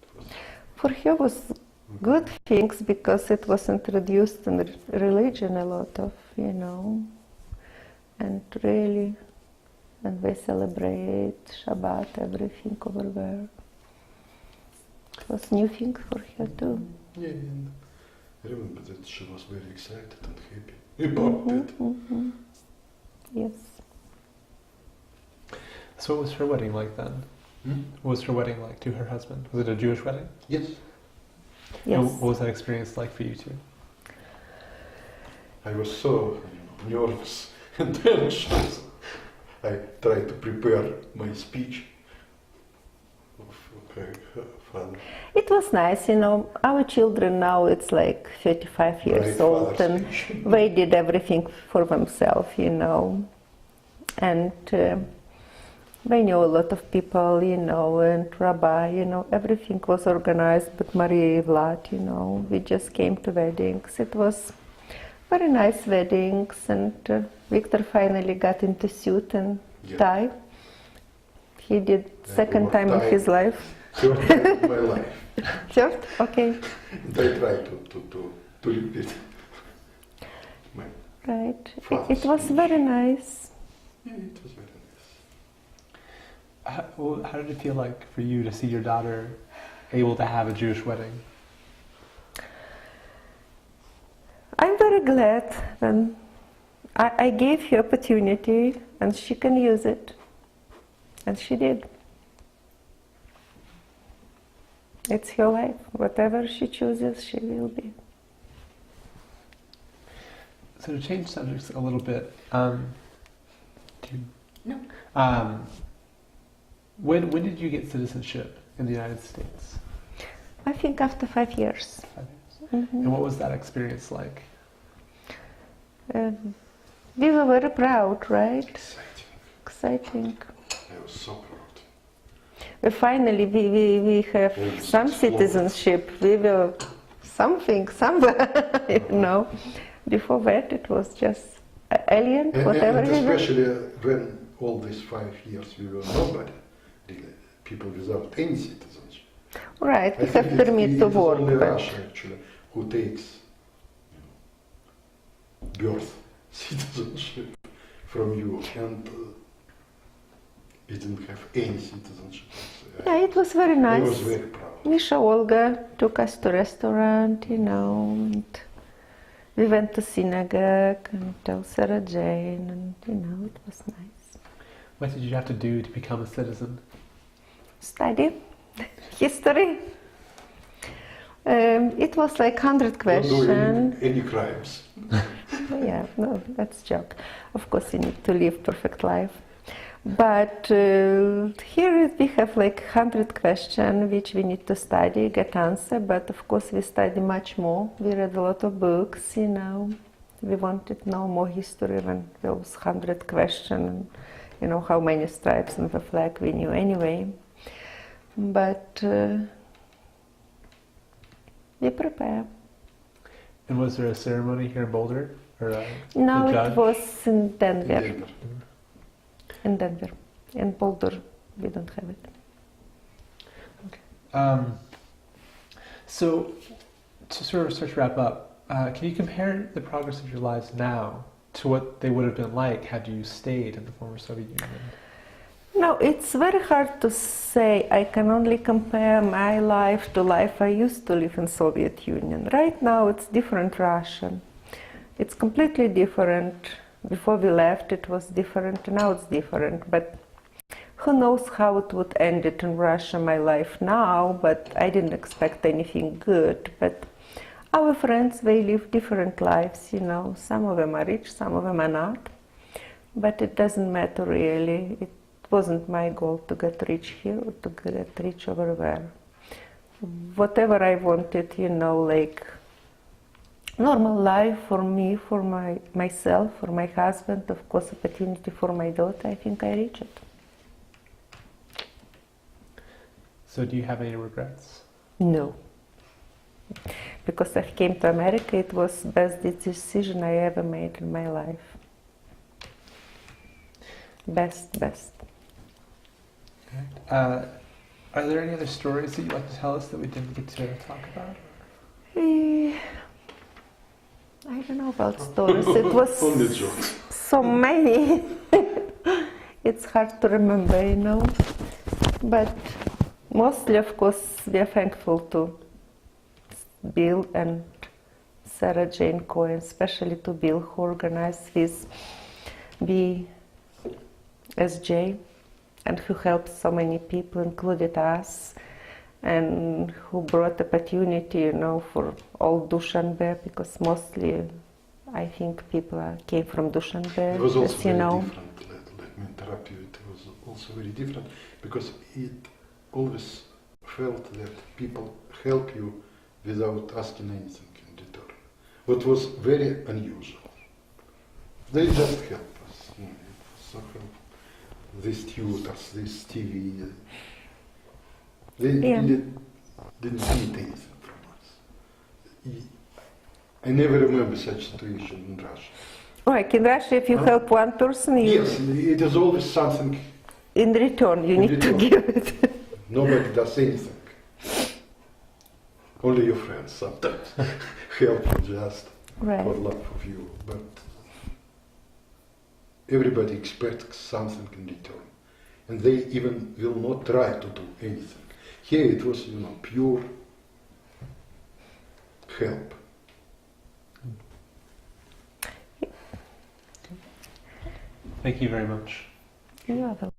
It was For her was good things because it was introduced in religion a lot of, and really, and they celebrate Shabbat, everything over there. It was new thing for her too. Yeah, and I remember that she was very excited and happy about it. Mhm. Yes. So what was her wedding like then? Hmm? What was her wedding like to her husband? Was it a Jewish wedding? Yes. Yes. And what was that experience like for you two? I was so nervous and anxious. I tried to prepare my speech of her father. It was nice, our children now it's like 35 years Right old father's and speech. they did everything for themselves, and they knew a lot of people, and rabbi, everything was organized, but Maria Vlad, we just came to weddings. It was very nice weddings, and Viktor finally got into suit and Yeah. tie. He did second wore time in tie. his life. Third time in my life. Third? Okay. And I tried to repeat. My, Right. Father's It was speech. very nice. yeah, it was very nice. How did it feel like for you to see your daughter able to have a Jewish wedding? I'm very glad that I gave her opportunity and she can use it. And she did. It's her life. Whatever she chooses, she will be. So to change subjects a little bit, No. When did you get citizenship in the United States? I think after 5 years. 5 years. Mhm. And what was that experience like? We were very proud, right? Exciting. Exciting. I was so proud. Finally, we have Almost some exploded. citizenship. We were something, somewhere, Before that, it was just alien, whatever And we were. especially when all these 5 years we were nobody, really, people without any citizenship. Right, I we have think permit it to is work. only but- Russia actually who takes birth citizenship from you, and we didn't have any citizenship. Yeah, it was very I was nice. very proud. Misha Olga took us to restaurant, and we went to synagogue and tell Sarah Jane, and it was nice. What did you have to do to become a citizen? Study history. It was like 100 Don't do questions. any crimes. Yeah, no, that's joke. Of course, you need to live perfect life. But here we have like 100 questions which we need to study, get answer, but of course we study much more. We read a lot of books, you know. We wanted to know more history than those 100 questions, you know, how many stripes on the flag we knew anyway. But we prepare. And was there a ceremony here in Boulder? Or No, the it judge? was in Denver. Denver. In Denver. In Boulder, we don't have it. So, to sort of wrap up, can you compare the progress of your lives now to what they would have been like had you stayed in the former Soviet Union? No, it's very hard to say. I can only compare my life to life I used to live in Soviet Union. Right now it's different Russia. It's completely different. Before we left it was different, now it's different. But who knows how it would end it in Russia, my life now, but I didn't expect anything good. But our friends, they live different lives, you know. Some of them are rich, some of them are not. But it doesn't matter really. It wasn't my goal to get rich here or to get rich over there. Whatever I wanted, you know, like normal life for me, for myself, for my husband, of course opportunity for my daughter, I think I reached it. So do you have any regrets? No. Because I came to America, it was the best decision I ever made in my life. Best. Are there any other stories that you'd like to tell us that we didn't get to talk about? I don't know about stories. It was Only jokes. so many. It's hard to remember, you know. But mostly, of course, we are thankful to Bill and Sarah Jane Cohen, especially to Bill, who organized this BSJ and who helped so many people, including us, and who brought opportunity, you know, for all Dushanbe, because mostly I think people came from Dushanbe, It was also as you very know. different. Let me interrupt you. It was also very different because it always felt that people help you without asking anything in return. What was very unusual. They just help us. You know, so help. These tutors, this TV. They Yeah. really didn't need anything from us. I never remember such situation in Russia. Like in Russia, if you Huh? help one person, you, Yes, it is always something. in return you In need return. to give it. Nobody does anything. Only your friends sometimes help you just Right. for love of you. But everybody expects something in return. And they even will not try to do anything. Here it was, you know, pure help. Thank you very much. You are welcome.